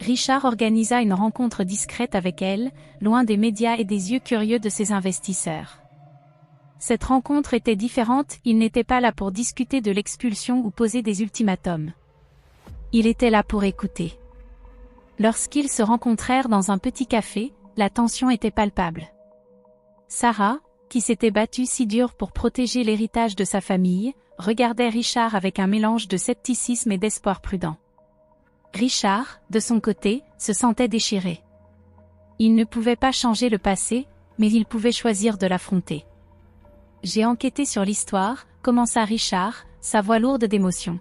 Richard organisa une rencontre discrète avec elle, loin des médias et des yeux curieux de ses investisseurs. Cette rencontre était différente, il n'était pas là pour discuter de l'expulsion ou poser des ultimatums. Il était là pour écouter. Lorsqu'ils se rencontrèrent dans un petit café, la tension était palpable. Sarah, qui s'était battue si dur pour protéger l'héritage de sa famille, regardait Richard avec un mélange de scepticisme et d'espoir prudent. Richard, de son côté, se sentait déchiré. Il ne pouvait pas changer le passé, mais il pouvait choisir de l'affronter. J'ai enquêté sur l'histoire, commença Richard, sa voix lourde d'émotion.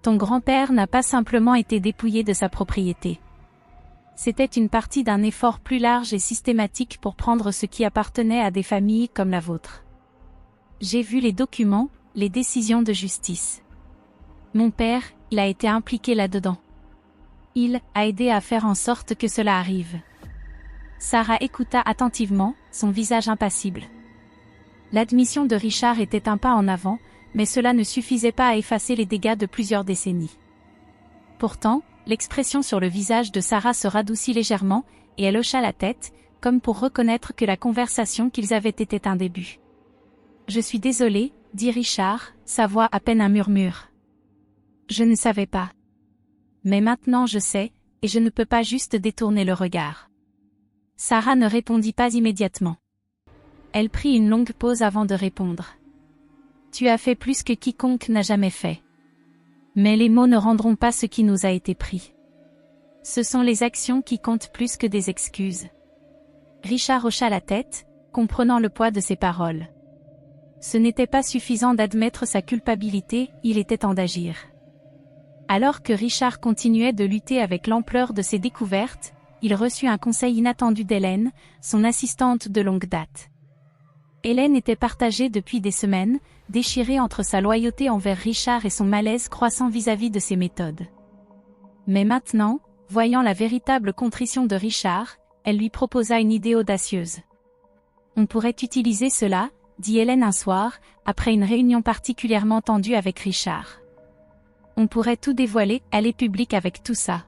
Ton grand-père n'a pas simplement été dépouillé de sa propriété. C'était une partie d'un effort plus large et systématique pour prendre ce qui appartenait à des familles comme la vôtre. J'ai vu les documents, les décisions de justice. Mon père, il a été impliqué là-dedans. Il a aidé à faire en sorte que cela arrive. Sarah écouta attentivement, son visage impassible. L'admission de Richard était un pas en avant, mais cela ne suffisait pas à effacer les dégâts de plusieurs décennies. Pourtant, l'expression sur le visage de Sarah se radoucit légèrement, et elle hocha la tête, comme pour reconnaître que la conversation qu'ils avaient était un début. « Je suis désolé, » dit Richard, sa voix à peine un murmure. « Je ne savais pas. Mais maintenant je sais, et je ne peux pas juste détourner le regard. » Sarah ne répondit pas immédiatement. Elle prit une longue pause avant de répondre. « Tu as fait plus que quiconque n'a jamais fait. Mais les mots ne rendront pas ce qui nous a été pris. Ce sont les actions qui comptent plus que des excuses. » Richard hocha la tête, comprenant le poids de ses paroles. Ce n'était pas suffisant d'admettre sa culpabilité, il était temps d'agir. Alors que Richard continuait de lutter avec l'ampleur de ses découvertes, il reçut un conseil inattendu d'Hélène, son assistante de longue date. Hélène était partagée depuis des semaines, déchirée entre sa loyauté envers Richard et son malaise croissant vis-à-vis de ses méthodes. Mais maintenant, voyant la véritable contrition de Richard, elle lui proposa une idée audacieuse. « On pourrait utiliser cela, » dit Hélène un soir, après une réunion particulièrement tendue avec Richard. « On pourrait tout dévoiler, aller public avec tout ça.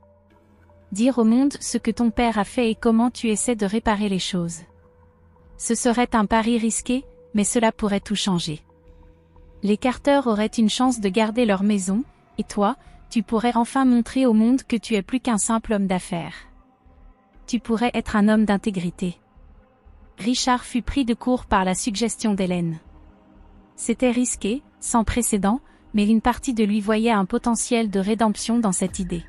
Dire au monde ce que ton père a fait et comment tu essaies de réparer les choses. Ce serait un pari risqué, mais cela pourrait tout changer. Les Carter auraient une chance de garder leur maison, et toi, tu pourrais enfin montrer au monde que tu es plus qu'un simple homme d'affaires. Tu pourrais être un homme d'intégrité. » Richard fut pris de court par la suggestion d'Hélène. C'était risqué, sans précédent, mais une partie de lui voyait un potentiel de rédemption dans cette idée.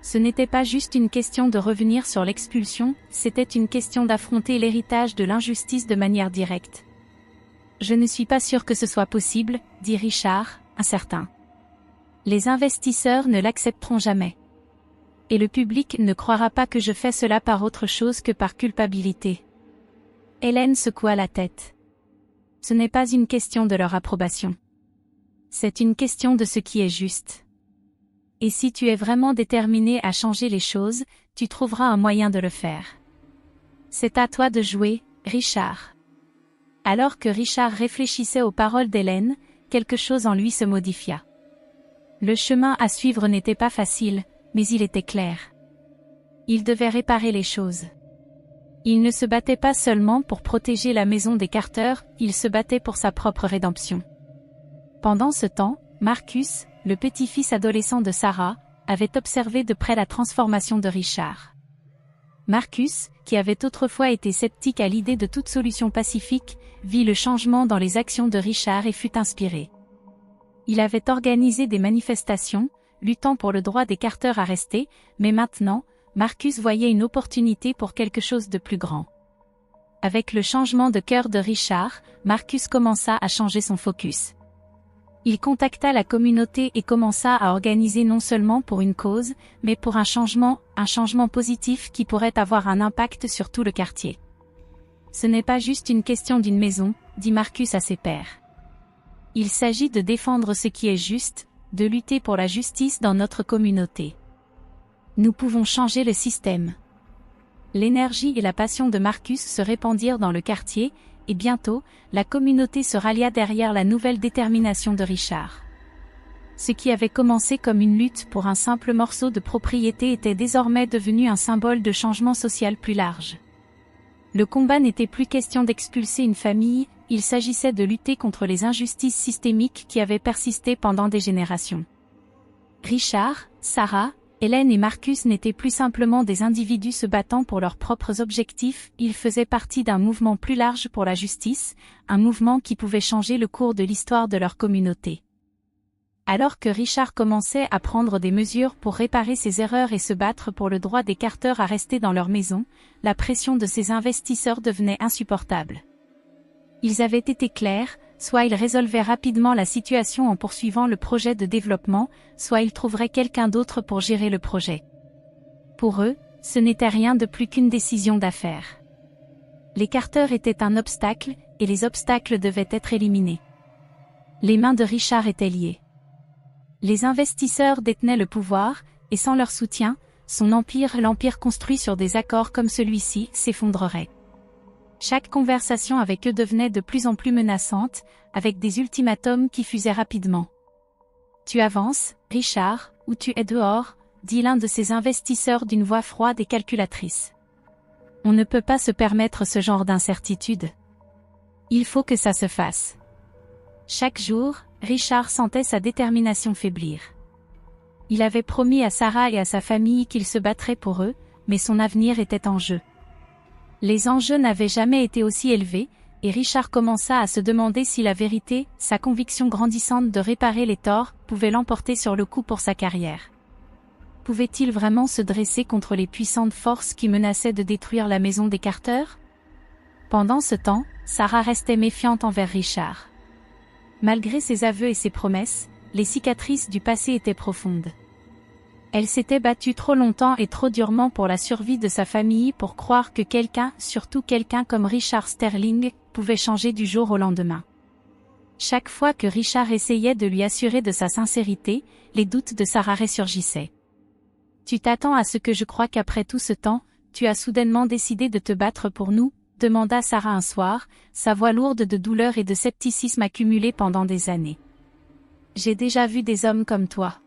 Ce n'était pas juste une question de revenir sur l'expulsion, c'était une question d'affronter l'héritage de l'injustice de manière directe. « Je ne suis pas sûr que ce soit possible, » dit Richard, incertain. « Les investisseurs ne l'accepteront jamais. Et le public ne croira pas que je fais cela par autre chose que par culpabilité. » Hélène secoua la tête. « Ce n'est pas une question de leur approbation. C'est une question de ce qui est juste. Et si tu es vraiment déterminé à changer les choses, tu trouveras un moyen de le faire. C'est à toi de jouer, Richard. » Alors que Richard réfléchissait aux paroles d'Hélène, quelque chose en lui se modifia. Le chemin à suivre n'était pas facile, mais il était clair. Il devait réparer les choses. Il ne se battait pas seulement pour protéger la maison des Carter, il se battait pour sa propre rédemption. Pendant ce temps, Marcus, le petit-fils adolescent de Sarah, avait observé de près la transformation de Richard. Marcus, qui avait autrefois été sceptique à l'idée de toute solution pacifique, vit le changement dans les actions de Richard et fut inspiré. Il avait organisé des manifestations, luttant pour le droit des Carter à rester, mais maintenant, Marcus voyait une opportunité pour quelque chose de plus grand. Avec le changement de cœur de Richard, Marcus commença à changer son focus. Il contacta la communauté et commença à organiser non seulement pour une cause, mais pour un changement positif qui pourrait avoir un impact sur tout le quartier. Ce n'est pas juste une question d'une maison, dit Marcus à ses pairs. Il s'agit de défendre ce qui est juste, de lutter pour la justice dans notre communauté. Nous pouvons changer le système. L'énergie et la passion de Marcus se répandirent dans le quartier, et bientôt, la communauté se rallia derrière la nouvelle détermination de Richard. Ce qui avait commencé comme une lutte pour un simple morceau de propriété était désormais devenu un symbole de changement social plus large. Le combat n'était plus question d'expulser une famille, il s'agissait de lutter contre les injustices systémiques qui avaient persisté pendant des générations. Richard, Sarah, Hélène et Marcus n'étaient plus simplement des individus se battant pour leurs propres objectifs, ils faisaient partie d'un mouvement plus large pour la justice, un mouvement qui pouvait changer le cours de l'histoire de leur communauté. Alors que Richard commençait à prendre des mesures pour réparer ses erreurs et se battre pour le droit des Carter à rester dans leur maison, la pression de ses investisseurs devenait insupportable. Ils avaient été clairs, soit ils résolvaient rapidement la situation en poursuivant le projet de développement, soit ils trouveraient quelqu'un d'autre pour gérer le projet. Pour eux, ce n'était rien de plus qu'une décision d'affaires. Les Carter étaient un obstacle, et les obstacles devaient être éliminés. Les mains de Richard étaient liées. Les investisseurs détenaient le pouvoir, et sans leur soutien, l'empire construit sur des accords comme celui-ci, s'effondrerait. Chaque conversation avec eux devenait de plus en plus menaçante, avec des ultimatums qui fusaient rapidement. « Tu avances, Richard, ou tu es dehors », dit l'un de ces investisseurs d'une voix froide et calculatrice. On ne peut pas se permettre ce genre d'incertitude. Il faut que ça se fasse. Chaque jour, Richard sentait sa détermination faiblir. Il avait promis à Sarah et à sa famille qu'il se battrait pour eux, mais son avenir était en jeu. Les enjeux n'avaient jamais été aussi élevés, et Richard commença à se demander si la vérité, sa conviction grandissante de réparer les torts, pouvait l'emporter sur le coup pour sa carrière. Pouvait-il vraiment se dresser contre les puissantes forces qui menaçaient de détruire la maison des Carter? Pendant ce temps, Sarah restait méfiante envers Richard. Malgré ses aveux et ses promesses, les cicatrices du passé étaient profondes. Elle s'était battue trop longtemps et trop durement pour la survie de sa famille pour croire que quelqu'un, surtout quelqu'un comme Richard Sterling, pouvait changer du jour au lendemain. Chaque fois que Richard essayait de lui assurer de sa sincérité, les doutes de Sarah ressurgissaient. « Tu t'attends à ce que je croie qu'après tout ce temps, tu as soudainement décidé de te battre pour nous ?» demanda Sarah un soir, sa voix lourde de douleur et de scepticisme accumulés pendant des années. « J'ai déjà vu des hommes comme toi.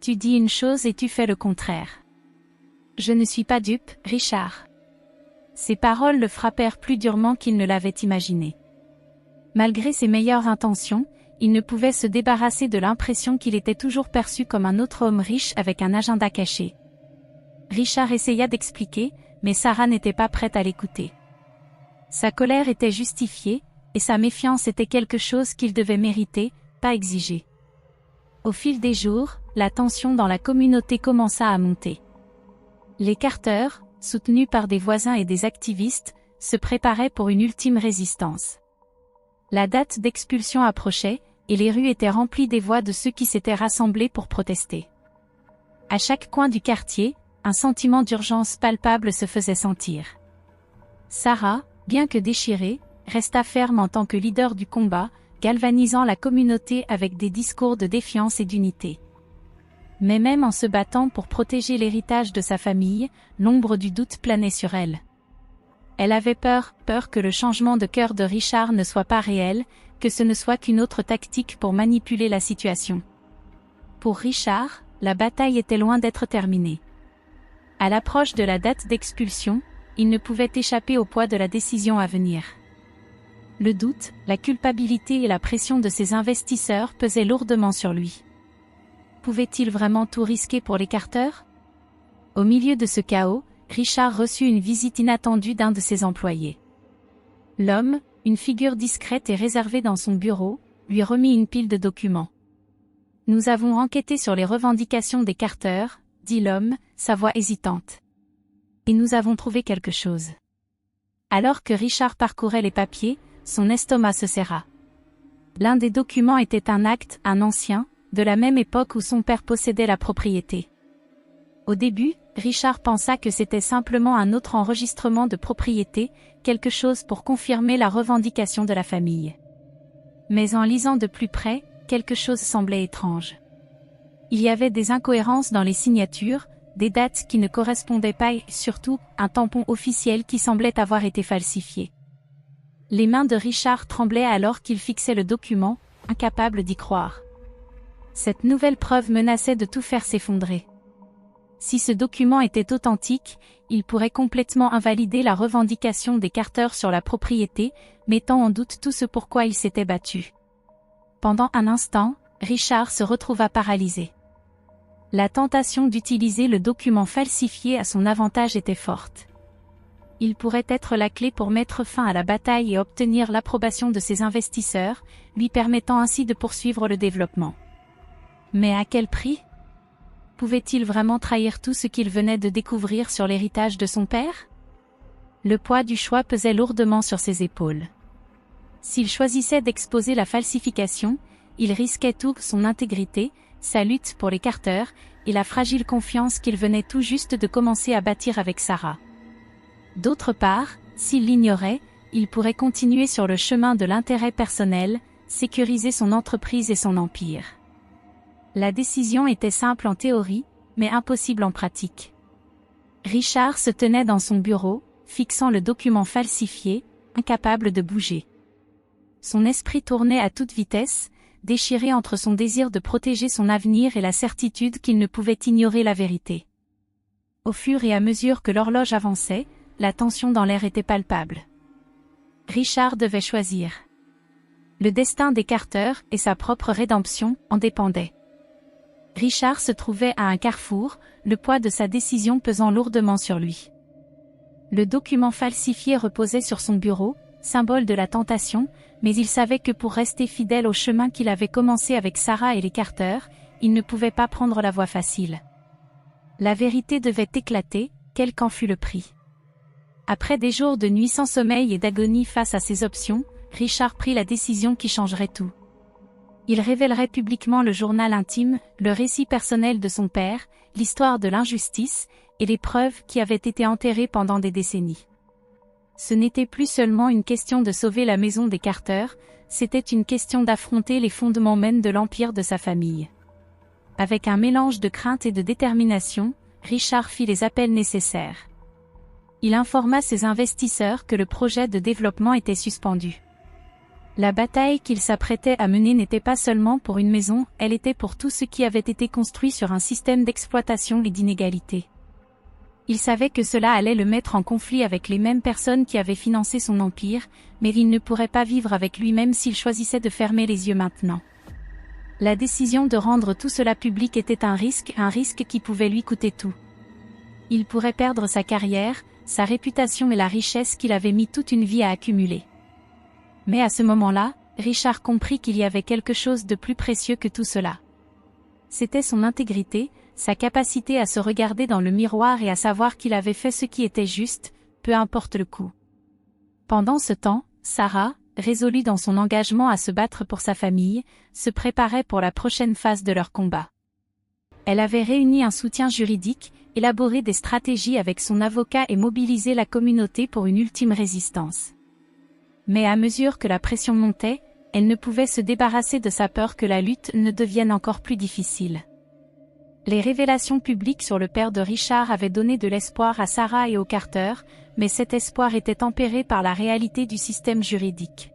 Tu dis une chose et tu fais le contraire. Je ne suis pas dupe, Richard. » Ces paroles le frappèrent plus durement qu'il ne l'avait imaginé. Malgré ses meilleures intentions, il ne pouvait se débarrasser de l'impression qu'il était toujours perçu comme un autre homme riche avec un agenda caché. Richard essaya d'expliquer, mais Sarah n'était pas prête à l'écouter. Sa colère était justifiée, et sa méfiance était quelque chose qu'il devait mériter, pas exiger. Au fil des jours, la tension dans la communauté commença à monter. Les Carter, soutenus par des voisins et des activistes, se préparaient pour une ultime résistance. La date d'expulsion approchait, et les rues étaient remplies des voix de ceux qui s'étaient rassemblés pour protester. À chaque coin du quartier, un sentiment d'urgence palpable se faisait sentir. Sarah, bien que déchirée, resta ferme en tant que leader du combat, galvanisant la communauté avec des discours de défiance et d'unité. Mais même en se battant pour protéger l'héritage de sa famille, l'ombre du doute planait sur elle. Elle avait peur que le changement de cœur de Richard ne soit pas réel, que ce ne soit qu'une autre tactique pour manipuler la situation. Pour Richard, la bataille était loin d'être terminée. À l'approche de la date d'expulsion, il ne pouvait échapper au poids de la décision à venir. Le doute, la culpabilité et la pression de ses investisseurs pesaient lourdement sur lui. Pouvait-il vraiment tout risquer pour les Carter? Au milieu de ce chaos, Richard reçut une visite inattendue d'un de ses employés. L'homme, une figure discrète et réservée dans son bureau, lui remit une pile de documents. « Nous avons enquêté sur les revendications des Carter, » dit l'homme, sa voix hésitante. « Et nous avons trouvé quelque chose. » Alors que Richard parcourait les papiers, son estomac se serra. L'un des documents était un acte, un ancien, de la même époque où son père possédait la propriété. Au début, Richard pensa que c'était simplement un autre enregistrement de propriété, quelque chose pour confirmer la revendication de la famille. Mais en lisant de plus près, quelque chose semblait étrange. Il y avait des incohérences dans les signatures, des dates qui ne correspondaient pas et, surtout, un tampon officiel qui semblait avoir été falsifié. Les mains de Richard tremblaient alors qu'il fixait le document, incapable d'y croire. Cette nouvelle preuve menaçait de tout faire s'effondrer. Si ce document était authentique, il pourrait complètement invalider la revendication des Carter sur la propriété, mettant en doute tout ce pourquoi il s'était battu. Pendant un instant, Richard se retrouva paralysé. La tentation d'utiliser le document falsifié à son avantage était forte. Il pourrait être la clé pour mettre fin à la bataille et obtenir l'approbation de ses investisseurs, lui permettant ainsi de poursuivre le développement. Mais à quel prix ? Pouvait-il vraiment trahir tout ce qu'il venait de découvrir sur l'héritage de son père ? Le poids du choix pesait lourdement sur ses épaules. S'il choisissait d'exposer la falsification, il risquait tout, son intégrité, sa lutte pour les Carter, et la fragile confiance qu'il venait tout juste de commencer à bâtir avec Sarah. D'autre part, s'il l'ignorait, il pourrait continuer sur le chemin de l'intérêt personnel, sécuriser son entreprise et son empire. La décision était simple en théorie, mais impossible en pratique. Richard se tenait dans son bureau, fixant le document falsifié, incapable de bouger. Son esprit tournait à toute vitesse, déchiré entre son désir de protéger son avenir et la certitude qu'il ne pouvait ignorer la vérité. Au fur et à mesure que l'horloge avançait, la tension dans l'air était palpable. Richard devait choisir. Le destin des Carter et sa propre rédemption en dépendaient. Richard se trouvait à un carrefour, le poids de sa décision pesant lourdement sur lui. Le document falsifié reposait sur son bureau, symbole de la tentation, mais il savait que pour rester fidèle au chemin qu'il avait commencé avec Sarah et les Carter, il ne pouvait pas prendre la voie facile. La vérité devait éclater, quel qu'en fût le prix. Après des jours de nuit sans sommeil et d'agonie face à ces options, Richard prit la décision qui changerait tout. Il révélerait publiquement le journal intime, le récit personnel de son père, l'histoire de l'injustice, et les preuves qui avaient été enterrées pendant des décennies. Ce n'était plus seulement une question de sauver la maison des Carter, c'était une question d'affronter les fondements mêmes de l'empire de sa famille. Avec un mélange de crainte et de détermination, Richard fit les appels nécessaires. Il informa ses investisseurs que le projet de développement était suspendu. La bataille qu'il s'apprêtait à mener n'était pas seulement pour une maison, elle était pour tout ce qui avait été construit sur un système d'exploitation et d'inégalité. Il savait que cela allait le mettre en conflit avec les mêmes personnes qui avaient financé son empire, mais il ne pourrait pas vivre avec lui-même s'il choisissait de fermer les yeux maintenant. La décision de rendre tout cela public était un risque qui pouvait lui coûter tout. Il pourrait perdre sa carrière, sa réputation et la richesse qu'il avait mis toute une vie à accumuler. Mais à ce moment-là, Richard comprit qu'il y avait quelque chose de plus précieux que tout cela. C'était son intégrité, sa capacité à se regarder dans le miroir et à savoir qu'il avait fait ce qui était juste, peu importe le coût. Pendant ce temps, Sarah, résolue dans son engagement à se battre pour sa famille, se préparait pour la prochaine phase de leur combat. Elle avait réuni un soutien juridique, élaboré des stratégies avec son avocat et mobilisé la communauté pour une ultime résistance. Mais à mesure que la pression montait, elle ne pouvait se débarrasser de sa peur que la lutte ne devienne encore plus difficile. Les révélations publiques sur le père de Richard avaient donné de l'espoir à Sarah et aux Carter, mais cet espoir était tempéré par la réalité du système juridique.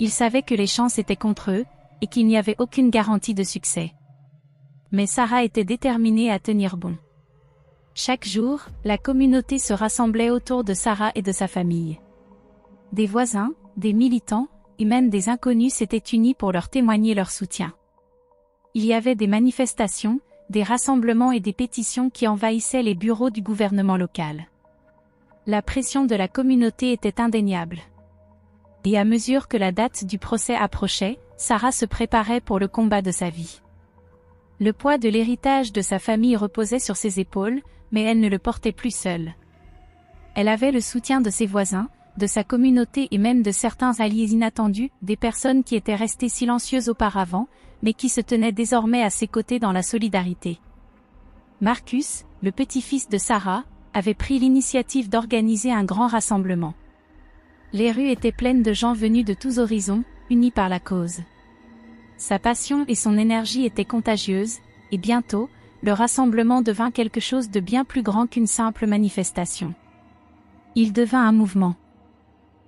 Ils savaient que les chances étaient contre eux, et qu'il n'y avait aucune garantie de succès. Mais Sarah était déterminée à tenir bon. Chaque jour, la communauté se rassemblait autour de Sarah et de sa famille. Des voisins, des militants, et même des inconnus s'étaient unis pour leur témoigner leur soutien. Il y avait des manifestations, des rassemblements et des pétitions qui envahissaient les bureaux du gouvernement local. La pression de la communauté était indéniable. Et à mesure que la date du procès approchait, Sarah se préparait pour le combat de sa vie. Le poids de l'héritage de sa famille reposait sur ses épaules, mais elle ne le portait plus seule. Elle avait le soutien de ses voisins, de sa communauté et même de certains alliés inattendus, des personnes qui étaient restées silencieuses auparavant, mais qui se tenaient désormais à ses côtés dans la solidarité. Marcus, le petit-fils de Sarah, avait pris l'initiative d'organiser un grand rassemblement. Les rues étaient pleines de gens venus de tous horizons, unis par la cause. Sa passion et son énergie étaient contagieuses, et bientôt, le rassemblement devint quelque chose de bien plus grand qu'une simple manifestation. Il devint un mouvement.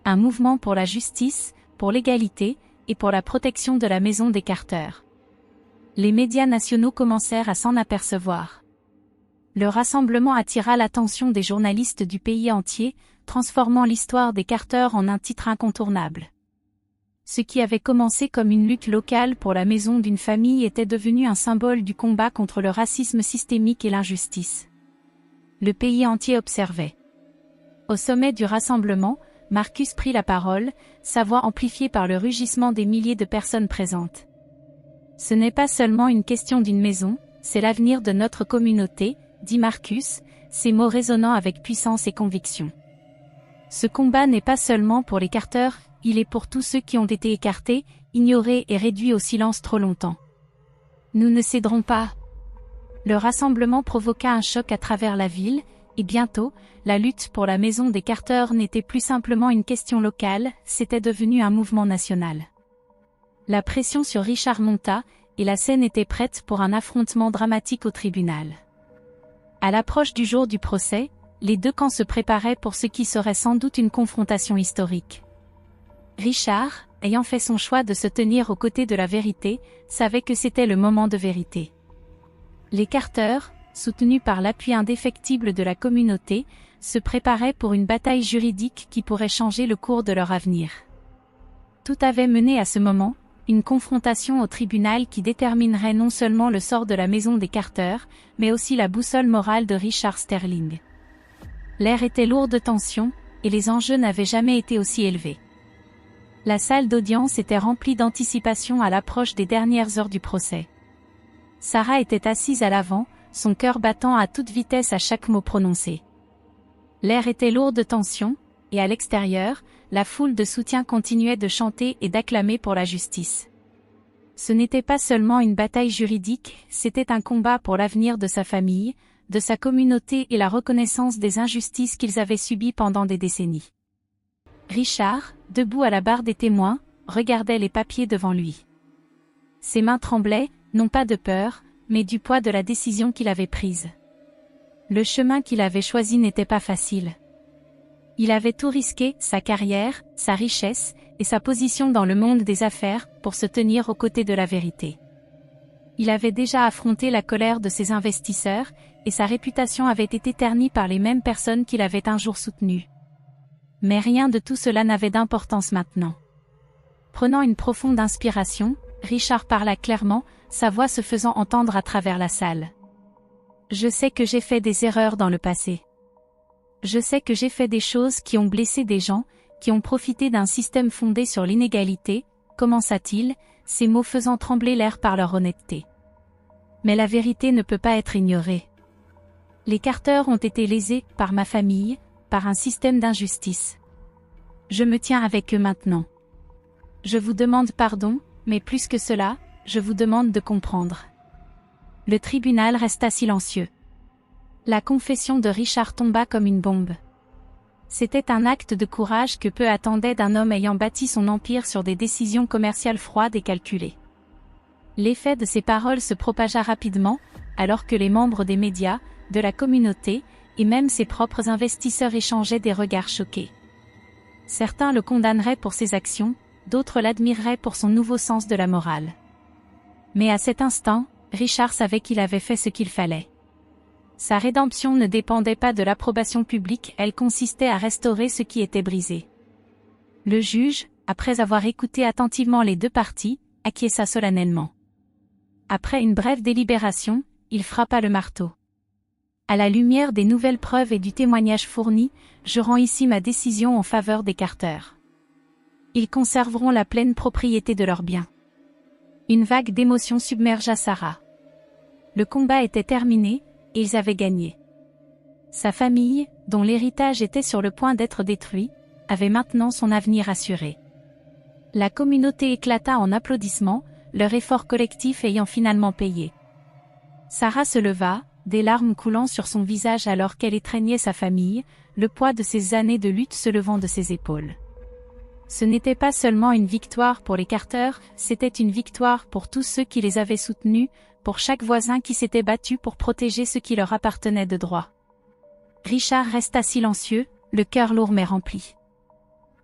Un mouvement pour la justice, pour l'égalité, et pour la protection de la maison des Carter. Les médias nationaux commencèrent à s'en apercevoir. Le rassemblement attira l'attention des journalistes du pays entier, transformant l'histoire des Carter en un titre incontournable. Ce qui avait commencé comme une lutte locale pour la maison d'une famille était devenu un symbole du combat contre le racisme systémique et l'injustice. Le pays entier observait. Au sommet du rassemblement, Marcus prit la parole, sa voix amplifiée par le rugissement des milliers de personnes présentes. Ce n'est pas seulement une question d'une maison, c'est l'avenir de notre communauté, dit Marcus, ses mots résonnant avec puissance et conviction. Ce combat n'est pas seulement pour les Carter, il est pour tous ceux qui ont été écartés, ignorés et réduits au silence trop longtemps. Nous ne céderons pas. Le rassemblement provoqua un choc à travers la ville, et bientôt, la lutte pour la maison des Carter n'était plus simplement une question locale, c'était devenu un mouvement national. La pression sur Richard monta, et la scène était prête pour un affrontement dramatique au tribunal. À l'approche du jour du procès, les deux camps se préparaient pour ce qui serait sans doute une confrontation historique. Richard, ayant fait son choix de se tenir aux côtés de la vérité, savait que c'était le moment de vérité. Les Carter, soutenus par l'appui indéfectible de la communauté, se préparaient pour une bataille juridique qui pourrait changer le cours de leur avenir. Tout avait mené à ce moment, une confrontation au tribunal qui déterminerait non seulement le sort de la maison des Carter, mais aussi la boussole morale de Richard Sterling. L'air était lourd de tension, et les enjeux n'avaient jamais été aussi élevés. La salle d'audience était remplie d'anticipation à l'approche des dernières heures du procès. Sarah était assise à l'avant, son cœur battant à toute vitesse à chaque mot prononcé. L'air était lourd de tension, et à l'extérieur, la foule de soutien continuait de chanter et d'acclamer pour la justice. Ce n'était pas seulement une bataille juridique, c'était un combat pour l'avenir de sa famille, de sa communauté et la reconnaissance des injustices qu'ils avaient subies pendant des décennies. Richard, debout à la barre des témoins, regardait les papiers devant lui. Ses mains tremblaient, non pas de peur, mais du poids de la décision qu'il avait prise. Le chemin qu'il avait choisi n'était pas facile. Il avait tout risqué, sa carrière, sa richesse, et sa position dans le monde des affaires, pour se tenir aux côtés de la vérité. Il avait déjà affronté la colère de ses investisseurs, et sa réputation avait été ternie par les mêmes personnes qu'il avait un jour soutenues. Mais rien de tout cela n'avait d'importance maintenant. Prenant une profonde inspiration, Richard parla clairement, sa voix se faisant entendre à travers la salle. « Je sais que j'ai fait des erreurs dans le passé. Je sais que j'ai fait des choses qui ont blessé des gens, qui ont profité d'un système fondé sur l'inégalité, commença-t-il, ses mots faisant trembler l'air par leur honnêteté. Mais la vérité ne peut pas être ignorée. Les Carter ont été lésés par ma famille, par un système d'injustice. Je me tiens avec eux maintenant. Je vous demande pardon, mais plus que cela, je vous demande de comprendre. » Le tribunal resta silencieux. La confession de Richard tomba comme une bombe. C'était un acte de courage que peu attendaient d'un homme ayant bâti son empire sur des décisions commerciales froides et calculées. L'effet de ces paroles se propagea rapidement, alors que les membres des médias, de la communauté, et même ses propres investisseurs échangeaient des regards choqués. Certains le condamneraient pour ses actions, d'autres l'admireraient pour son nouveau sens de la morale. Mais à cet instant, Richard savait qu'il avait fait ce qu'il fallait. Sa rédemption ne dépendait pas de l'approbation publique, elle consistait à restaurer ce qui était brisé. Le juge, après avoir écouté attentivement les deux parties, acquiesça solennellement. Après une brève délibération, il frappa le marteau. À la lumière des nouvelles preuves et du témoignage fourni, je rends ici ma décision en faveur des Carter. Ils conserveront la pleine propriété de leurs biens. Une vague d'émotion submergea Sarah. Le combat était terminé, et ils avaient gagné. Sa famille, dont l'héritage était sur le point d'être détruit, avait maintenant son avenir assuré. La communauté éclata en applaudissements, leur effort collectif ayant finalement payé. Sarah se leva, des larmes coulant sur son visage alors qu'elle étreignait sa famille, le poids de ses années de lutte se levant de ses épaules. Ce n'était pas seulement une victoire pour les Carter, c'était une victoire pour tous ceux qui les avaient soutenus, pour chaque voisin qui s'était battu pour protéger ce qui leur appartenait de droit. Richard resta silencieux, le cœur lourd mais rempli.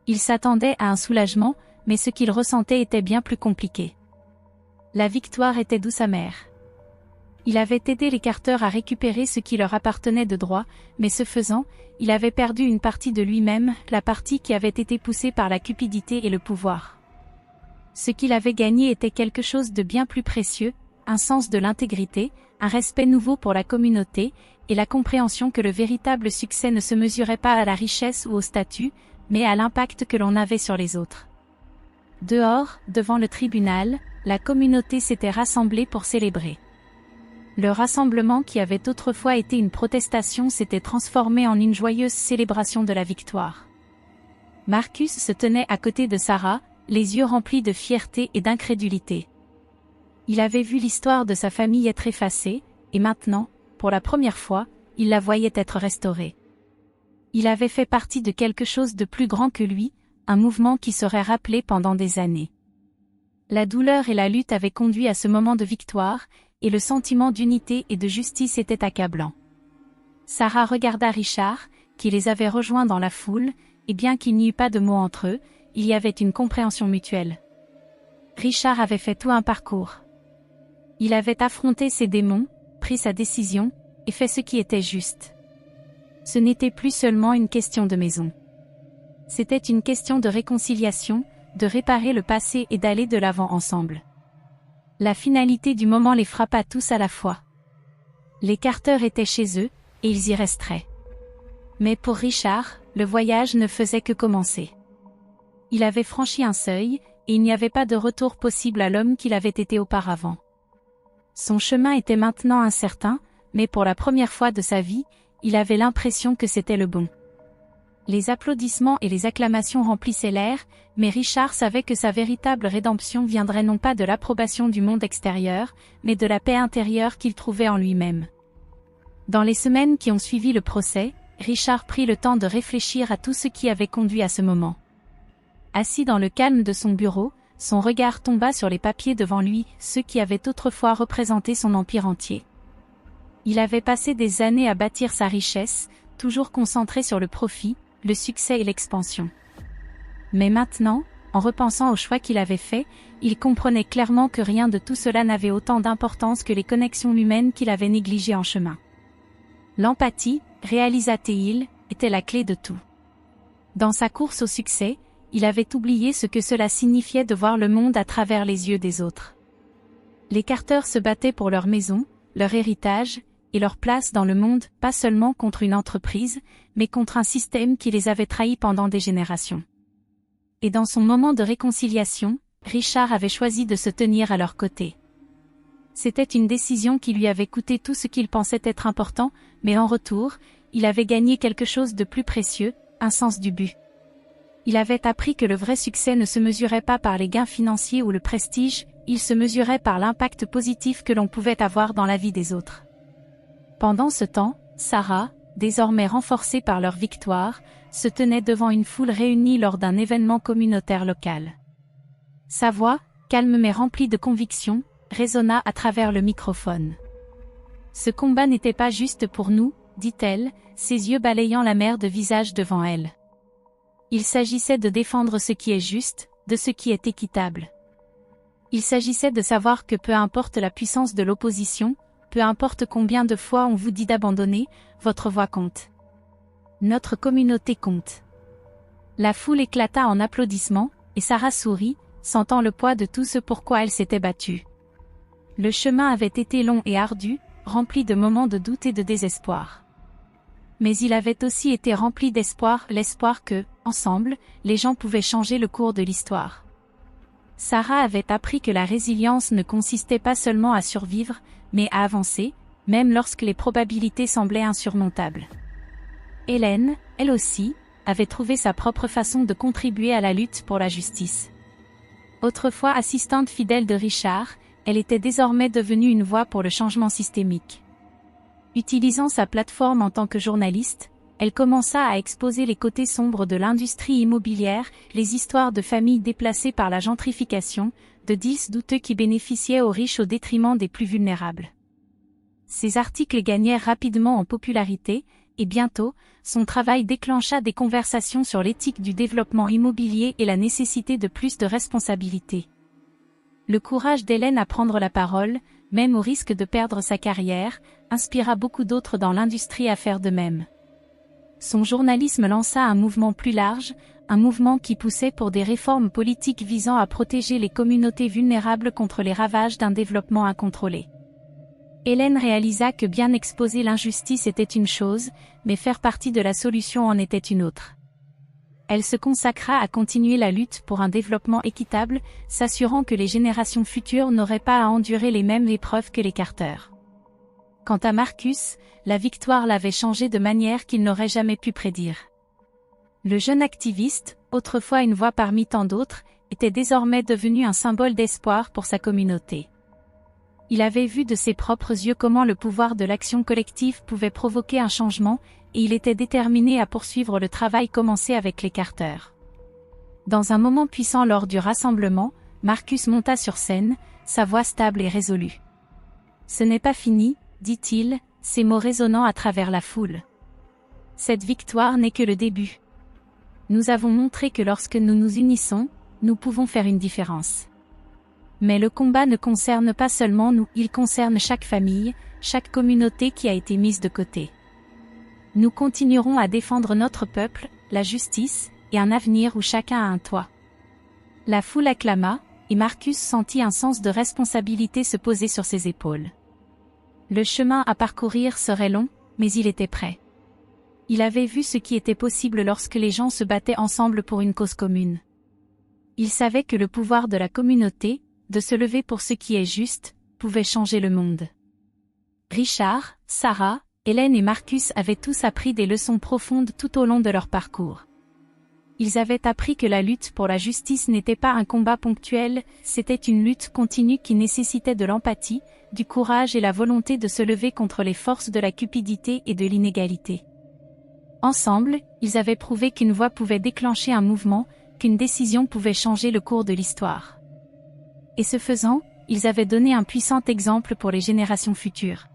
Il s'attendait à un soulagement, mais ce qu'il ressentait était bien plus compliqué. La victoire était douce amère. Il avait aidé les Carter à récupérer ce qui leur appartenait de droit, mais ce faisant, il avait perdu une partie de lui-même, la partie qui avait été poussée par la cupidité et le pouvoir. Ce qu'il avait gagné était quelque chose de bien plus précieux, un sens de l'intégrité, un respect nouveau pour la communauté, et la compréhension que le véritable succès ne se mesurait pas à la richesse ou au statut, mais à l'impact que l'on avait sur les autres. Dehors, devant le tribunal, la communauté s'était rassemblée pour célébrer. Le rassemblement qui avait autrefois été une protestation s'était transformé en une joyeuse célébration de la victoire. Marcus se tenait à côté de Sarah, les yeux remplis de fierté et d'incrédulité. Il avait vu l'histoire de sa famille être effacée, et maintenant, pour la première fois, il la voyait être restaurée. Il avait fait partie de quelque chose de plus grand que lui, un mouvement qui serait rappelé pendant des années. La douleur et la lutte avaient conduit à ce moment de victoire, et le sentiment d'unité et de justice était accablant. Sarah regarda Richard, qui les avait rejoints dans la foule, et bien qu'il n'y eût pas de mots entre eux, il y avait une compréhension mutuelle. Richard avait fait tout un parcours. Il avait affronté ses démons, pris sa décision, et fait ce qui était juste. Ce n'était plus seulement une question de maison. C'était une question de réconciliation, de réparer le passé et d'aller de l'avant ensemble. La finalité du moment les frappa tous à la fois. Les Carter étaient chez eux, et ils y resteraient. Mais pour Richard, le voyage ne faisait que commencer. Il avait franchi un seuil, et il n'y avait pas de retour possible à l'homme qu'il avait été auparavant. Son chemin était maintenant incertain, mais pour la première fois de sa vie, il avait l'impression que c'était le bon. Les applaudissements et les acclamations remplissaient l'air, mais Richard savait que sa véritable rédemption viendrait non pas de l'approbation du monde extérieur, mais de la paix intérieure qu'il trouvait en lui-même. Dans les semaines qui ont suivi le procès, Richard prit le temps de réfléchir à tout ce qui avait conduit à ce moment. Assis dans le calme de son bureau, son regard tomba sur les papiers devant lui, ceux qui avaient autrefois représenté son empire entier. Il avait passé des années à bâtir sa richesse, toujours concentré sur le profit, le succès et l'expansion. Mais maintenant, en repensant au choix qu'il avait fait, il comprenait clairement que rien de tout cela n'avait autant d'importance que les connexions humaines qu'il avait négligées en chemin. L'empathie, réalisa-t-il, était la clé de tout. Dans sa course au succès, il avait oublié ce que cela signifiait de voir le monde à travers les yeux des autres. Les Carter se battaient pour leur maison, leur héritage, et leur place dans le monde, pas seulement contre une entreprise, mais contre un système qui les avait trahis pendant des générations. Et dans son moment de réconciliation, Richard avait choisi de se tenir à leur côté. C'était une décision qui lui avait coûté tout ce qu'il pensait être important, mais en retour, il avait gagné quelque chose de plus précieux, un sens du but. Il avait appris que le vrai succès ne se mesurait pas par les gains financiers ou le prestige, il se mesurait par l'impact positif que l'on pouvait avoir dans la vie des autres. Pendant ce temps, Sarah, désormais renforcée par leur victoire, se tenait devant une foule réunie lors d'un événement communautaire local. Sa voix, calme mais remplie de conviction, résonna à travers le microphone. « Ce combat n'était pas juste pour nous, dit-elle, ses yeux balayant la mer de visages devant elle. Il s'agissait de défendre ce qui est juste, de ce qui est équitable. Il s'agissait de savoir que peu importe la puissance de l'opposition, peu importe combien de fois on vous dit d'abandonner, votre voix compte. Notre communauté compte. » La foule éclata en applaudissements, et Sarah sourit, sentant le poids de tout ce pourquoi elle s'était battue. Le chemin avait été long et ardu, rempli de moments de doute et de désespoir. Mais il avait aussi été rempli d'espoir, l'espoir que, ensemble, les gens pouvaient changer le cours de l'histoire. Sarah avait appris que la résilience ne consistait pas seulement à survivre, mais à avancer, même lorsque les probabilités semblaient insurmontables. Hélène, elle aussi, avait trouvé sa propre façon de contribuer à la lutte pour la justice. Autrefois assistante fidèle de Richard, elle était désormais devenue une voix pour le changement systémique. Utilisant sa plateforme en tant que journaliste, elle commença à exposer les côtés sombres de l'industrie immobilière, les histoires de familles déplacées par la gentrification, de deals douteux qui bénéficiaient aux riches au détriment des plus vulnérables. Ces articles gagnèrent rapidement en popularité, et bientôt, son travail déclencha des conversations sur l'éthique du développement immobilier et la nécessité de plus de responsabilité. Le courage d'Hélène à prendre la parole, même au risque de perdre sa carrière, inspira beaucoup d'autres dans l'industrie à faire de même. Son journalisme lança un mouvement plus large, un mouvement qui poussait pour des réformes politiques visant à protéger les communautés vulnérables contre les ravages d'un développement incontrôlé. Hélène réalisa que bien exposer l'injustice était une chose, mais faire partie de la solution en était une autre. Elle se consacra à continuer la lutte pour un développement équitable, s'assurant que les générations futures n'auraient pas à endurer les mêmes épreuves que les Carter. Quant à Marcus, la victoire l'avait changé de manière qu'il n'aurait jamais pu prédire. Le jeune activiste, autrefois une voix parmi tant d'autres, était désormais devenu un symbole d'espoir pour sa communauté. Il avait vu de ses propres yeux comment le pouvoir de l'action collective pouvait provoquer un changement, et il était déterminé à poursuivre le travail commencé avec les Carter. Dans un moment puissant lors du rassemblement, Marcus monta sur scène, sa voix stable et résolue. « Ce n'est pas fini, dit-il, ses mots résonnant à travers la foule. Cette victoire n'est que le début. Nous avons montré que lorsque nous nous unissons, nous pouvons faire une différence. Mais le combat ne concerne pas seulement nous, il concerne chaque famille, chaque communauté qui a été mise de côté. Nous continuerons à défendre notre peuple, la justice, et un avenir où chacun a un toit. » La foule acclama, et Marcus sentit un sens de responsabilité se poser sur ses épaules. Le chemin à parcourir serait long, mais il était prêt. Il avait vu ce qui était possible lorsque les gens se battaient ensemble pour une cause commune. Il savait que le pouvoir de la communauté, de se lever pour ce qui est juste, pouvait changer le monde. Richard, Sarah, Hélène et Marcus avaient tous appris des leçons profondes tout au long de leur parcours. Ils avaient appris que la lutte pour la justice n'était pas un combat ponctuel, c'était une lutte continue qui nécessitait de l'empathie, du courage et la volonté de se lever contre les forces de la cupidité et de l'inégalité. Ensemble, ils avaient prouvé qu'une voix pouvait déclencher un mouvement, qu'une décision pouvait changer le cours de l'histoire. Et ce faisant, ils avaient donné un puissant exemple pour les générations futures.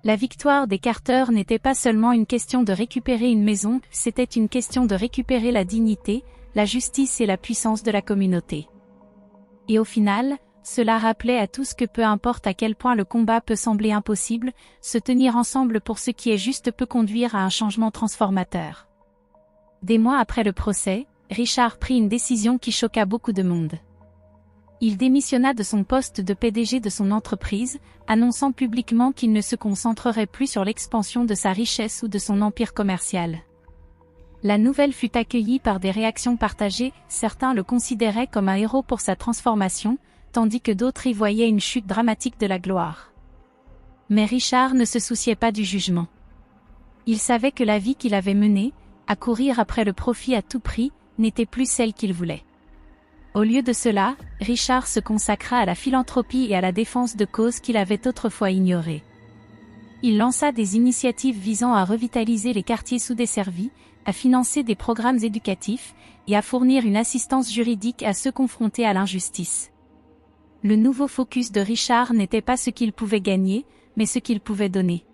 La victoire des Carter n'était pas seulement une question de récupérer une maison, c'était une question de récupérer la dignité, la justice et la puissance de la communauté. Et au final, cela rappelait à tous que peu importe à quel point le combat peut sembler impossible, se tenir ensemble pour ce qui est juste peut conduire à un changement transformateur. Des mois après le procès, Richard prit une décision qui choqua beaucoup de monde. Il démissionna de son poste de PDG de son entreprise, annonçant publiquement qu'il ne se concentrerait plus sur l'expansion de sa richesse ou de son empire commercial. La nouvelle fut accueillie par des réactions partagées, certains le considéraient comme un héros pour sa transformation, tandis que d'autres y voyaient une chute dramatique de la gloire. Mais Richard ne se souciait pas du jugement. Il savait que la vie qu'il avait menée, à courir après le profit à tout prix, n'était plus celle qu'il voulait. Au lieu de cela, Richard se consacra à la philanthropie et à la défense de causes qu'il avait autrefois ignorées. Il lança des initiatives visant à revitaliser les quartiers sous-desservis, à financer des programmes éducatifs, et à fournir une assistance juridique à ceux confrontés à l'injustice. Le nouveau focus de Richard n'était pas ce qu'il pouvait gagner, mais ce qu'il pouvait donner.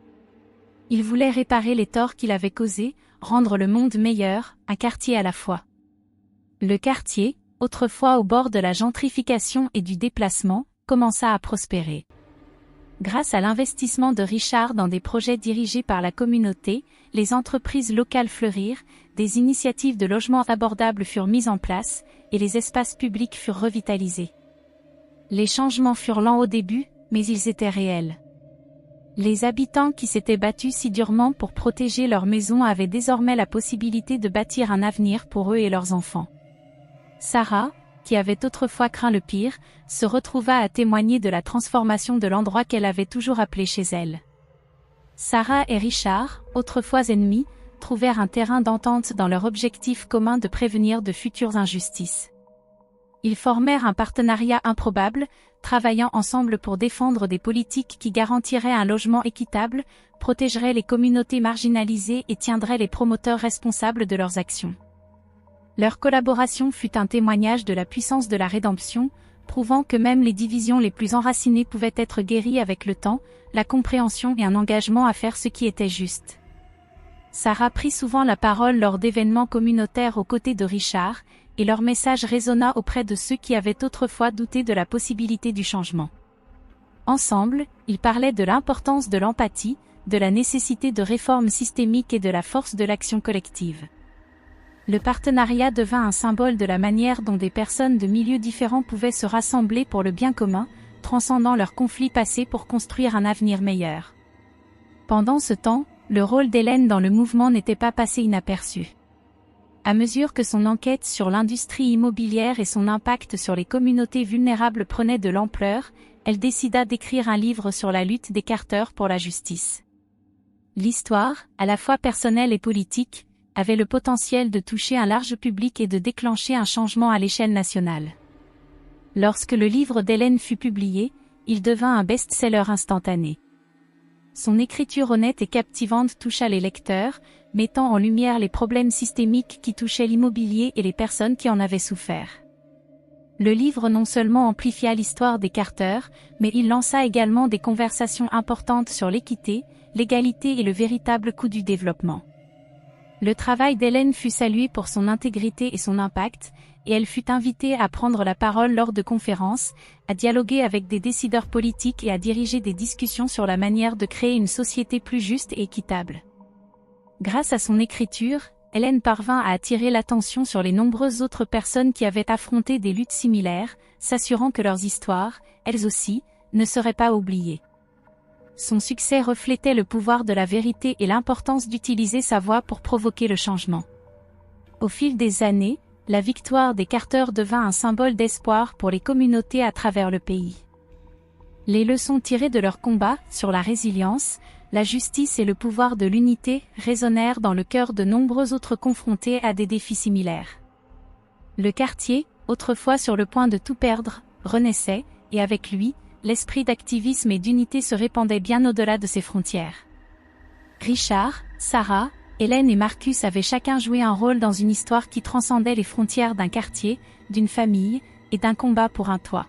Il voulait réparer les torts qu'il avait causés, rendre le monde meilleur, un quartier à la fois. Le quartier, autrefois au bord de la gentrification et du déplacement, commença à prospérer. Grâce à l'investissement de Richard dans des projets dirigés par la communauté, les entreprises locales fleurirent, des initiatives de logements abordables furent mises en place, et les espaces publics furent revitalisés. Les changements furent lents au début, mais ils étaient réels. Les habitants qui s'étaient battus si durement pour protéger leurs maisons avaient désormais la possibilité de bâtir un avenir pour eux et leurs enfants. Sarah, qui avait autrefois craint le pire, se retrouva à témoigner de la transformation de l'endroit qu'elle avait toujours appelé chez elle. Sarah et Richard, autrefois ennemis, trouvèrent un terrain d'entente dans leur objectif commun de prévenir de futures injustices. Ils formèrent un partenariat improbable, travaillant ensemble pour défendre des politiques qui garantiraient un logement équitable, protégeraient les communautés marginalisées et tiendraient les promoteurs responsables de leurs actions. Leur collaboration fut un témoignage de la puissance de la rédemption, prouvant que même les divisions les plus enracinées pouvaient être guéries avec le temps, la compréhension et un engagement à faire ce qui était juste. Sarah prit souvent la parole lors d'événements communautaires aux côtés de Richard, et leur message résonna auprès de ceux qui avaient autrefois douté de la possibilité du changement. Ensemble, ils parlaient de l'importance de l'empathie, de la nécessité de réformes systémiques et de la force de l'action collective. Le partenariat devint un symbole de la manière dont des personnes de milieux différents pouvaient se rassembler pour le bien commun, transcendant leurs conflits passés pour construire un avenir meilleur. Pendant ce temps, le rôle d'Hélène dans le mouvement n'était pas passé inaperçu. À mesure que son enquête sur l'industrie immobilière et son impact sur les communautés vulnérables prenaient de l'ampleur, elle décida d'écrire un livre sur la lutte des Carter pour la justice. L'histoire, à la fois personnelle et politique, avait le potentiel de toucher un large public et de déclencher un changement à l'échelle nationale. Lorsque le livre d'Hélène fut publié, il devint un best-seller instantané. Son écriture honnête et captivante toucha les lecteurs, mettant en lumière les problèmes systémiques qui touchaient l'immobilier et les personnes qui en avaient souffert. Le livre non seulement amplifia l'histoire des Carter, mais il lança également des conversations importantes sur l'équité, l'égalité et le véritable coût du développement. Le travail d'Hélène fut salué pour son intégrité et son impact, et elle fut invitée à prendre la parole lors de conférences, à dialoguer avec des décideurs politiques et à diriger des discussions sur la manière de créer une société plus juste et équitable. Grâce à son écriture, Hélène parvint à attirer l'attention sur les nombreuses autres personnes qui avaient affronté des luttes similaires, s'assurant que leurs histoires, elles aussi, ne seraient pas oubliées. Son succès reflétait le pouvoir de la vérité et l'importance d'utiliser sa voix pour provoquer le changement. Au fil des années, la victoire des Carter devint un symbole d'espoir pour les communautés à travers le pays. Les leçons tirées de leur combat, sur la résilience, la justice et le pouvoir de l'unité, résonnèrent dans le cœur de nombreux autres confrontés à des défis similaires. Le quartier, autrefois sur le point de tout perdre, renaissait, et avec lui, l'esprit d'activisme et d'unité se répandait bien au-delà de ses frontières. Richard, Sarah, Hélène et Marcus avaient chacun joué un rôle dans une histoire qui transcendait les frontières d'un quartier, d'une famille, et d'un combat pour un toit.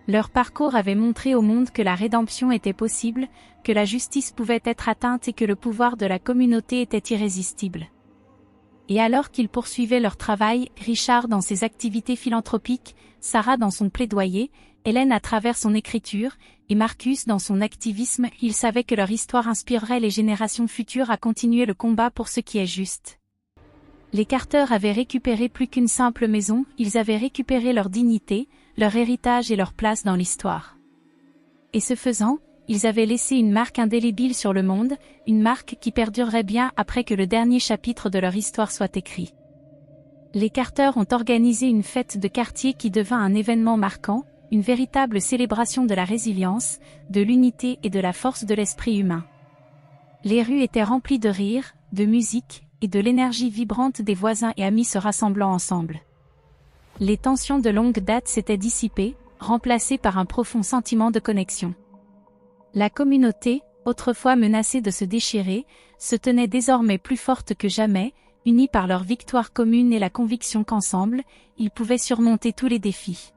Leur parcours avait montré au monde que la rédemption était possible, que la justice pouvait être atteinte et que le pouvoir de la communauté était irrésistible. Et alors qu'ils poursuivaient leur travail, Richard dans ses activités philanthropiques, Sarah dans son plaidoyer, Hélène à travers son écriture, et Marcus dans son activisme, ils savaient que leur histoire inspirerait les générations futures à continuer le combat pour ce qui est juste. Les Carter avaient récupéré plus qu'une simple maison, ils avaient récupéré leur dignité, leur héritage et leur place dans l'histoire. Et ce faisant, ils avaient laissé une marque indélébile sur le monde, une marque qui perdurerait bien après que le dernier chapitre de leur histoire soit écrit. Les Carter ont organisé une fête de quartier qui devint un événement marquant, une véritable célébration de la résilience, de l'unité et de la force de l'esprit humain. Les rues étaient remplies de rires, de musique, et de l'énergie vibrante des voisins et amis se rassemblant ensemble. Les tensions de longue date s'étaient dissipées, remplacées par un profond sentiment de connexion. La communauté, autrefois menacée de se déchirer, se tenait désormais plus forte que jamais, unie par leur victoire commune et la conviction qu'ensemble, ils pouvaient surmonter tous les défis.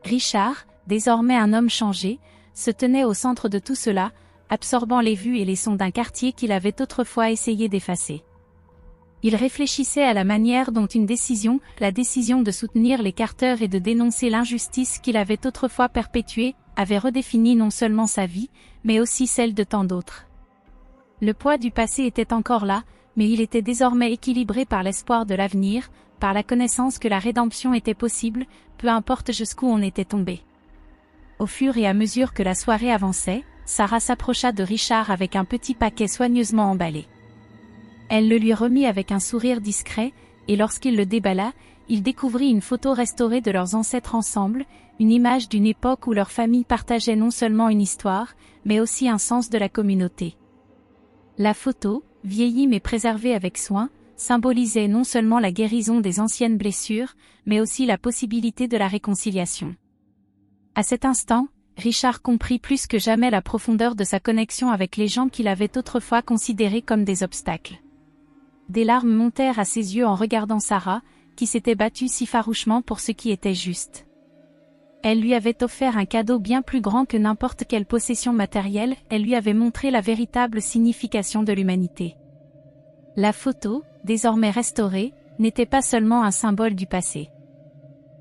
Richard, désormais un homme changé, se tenait au centre de tout cela, absorbant les vues et les sons d'un quartier qu'il avait autrefois essayé d'effacer. Il réfléchissait à la manière dont une décision, la décision de soutenir les Carter et de dénoncer l'injustice qu'il avait autrefois perpétuée, avait redéfini non seulement sa vie, mais aussi celle de tant d'autres. Le poids du passé était encore là, mais il était désormais équilibré par l'espoir de l'avenir, par la connaissance que la rédemption était possible, peu importe jusqu'où on était tombé. Au fur et à mesure que la soirée avançait, Sarah s'approcha de Richard avec un petit paquet soigneusement emballé. Elle le lui remit avec un sourire discret, et lorsqu'il le déballa, il découvrit une photo restaurée de leurs ancêtres ensemble, une image d'une époque où leur famille partageait non seulement une histoire, mais aussi un sens de la communauté. La photo, vieillie mais préservée avec soin, symbolisait non seulement la guérison des anciennes blessures, mais aussi la possibilité de la réconciliation. À cet instant, Richard comprit plus que jamais la profondeur de sa connexion avec les gens qu'il avait autrefois considérés comme des obstacles. Des larmes montèrent à ses yeux en regardant Sarah, qui s'était battue si farouchement pour ce qui était juste. Elle lui avait offert un cadeau bien plus grand que n'importe quelle possession matérielle, elle lui avait montré la véritable signification de l'humanité. La photo, désormais restaurée, n'était pas seulement un symbole du passé.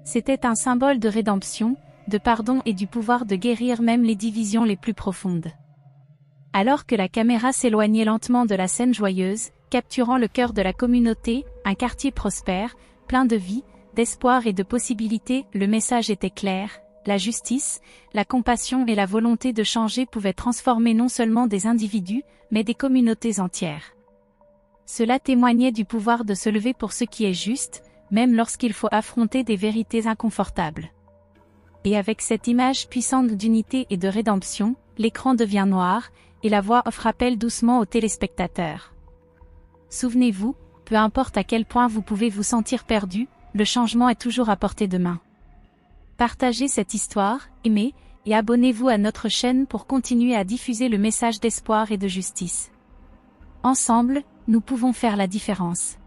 C'était un symbole de rédemption, de pardon et du pouvoir de guérir même les divisions les plus profondes. Alors que la caméra s'éloignait lentement de la scène joyeuse, capturant le cœur de la communauté, un quartier prospère, plein de vie, d'espoir et de possibilités, le message était clair, la justice, la compassion et la volonté de changer pouvaient transformer non seulement des individus, mais des communautés entières. Cela témoignait du pouvoir de se lever pour ce qui est juste, même lorsqu'il faut affronter des vérités inconfortables. Et avec cette image puissante d'unité et de rédemption, l'écran devient noir, et la voix off rappelle doucement aux téléspectateurs. Souvenez-vous, peu importe à quel point vous pouvez vous sentir perdu, le changement est toujours à portée de main. Partagez cette histoire, aimez, et abonnez-vous à notre chaîne pour continuer à diffuser le message d'espoir et de justice. Ensemble, nous pouvons faire la différence.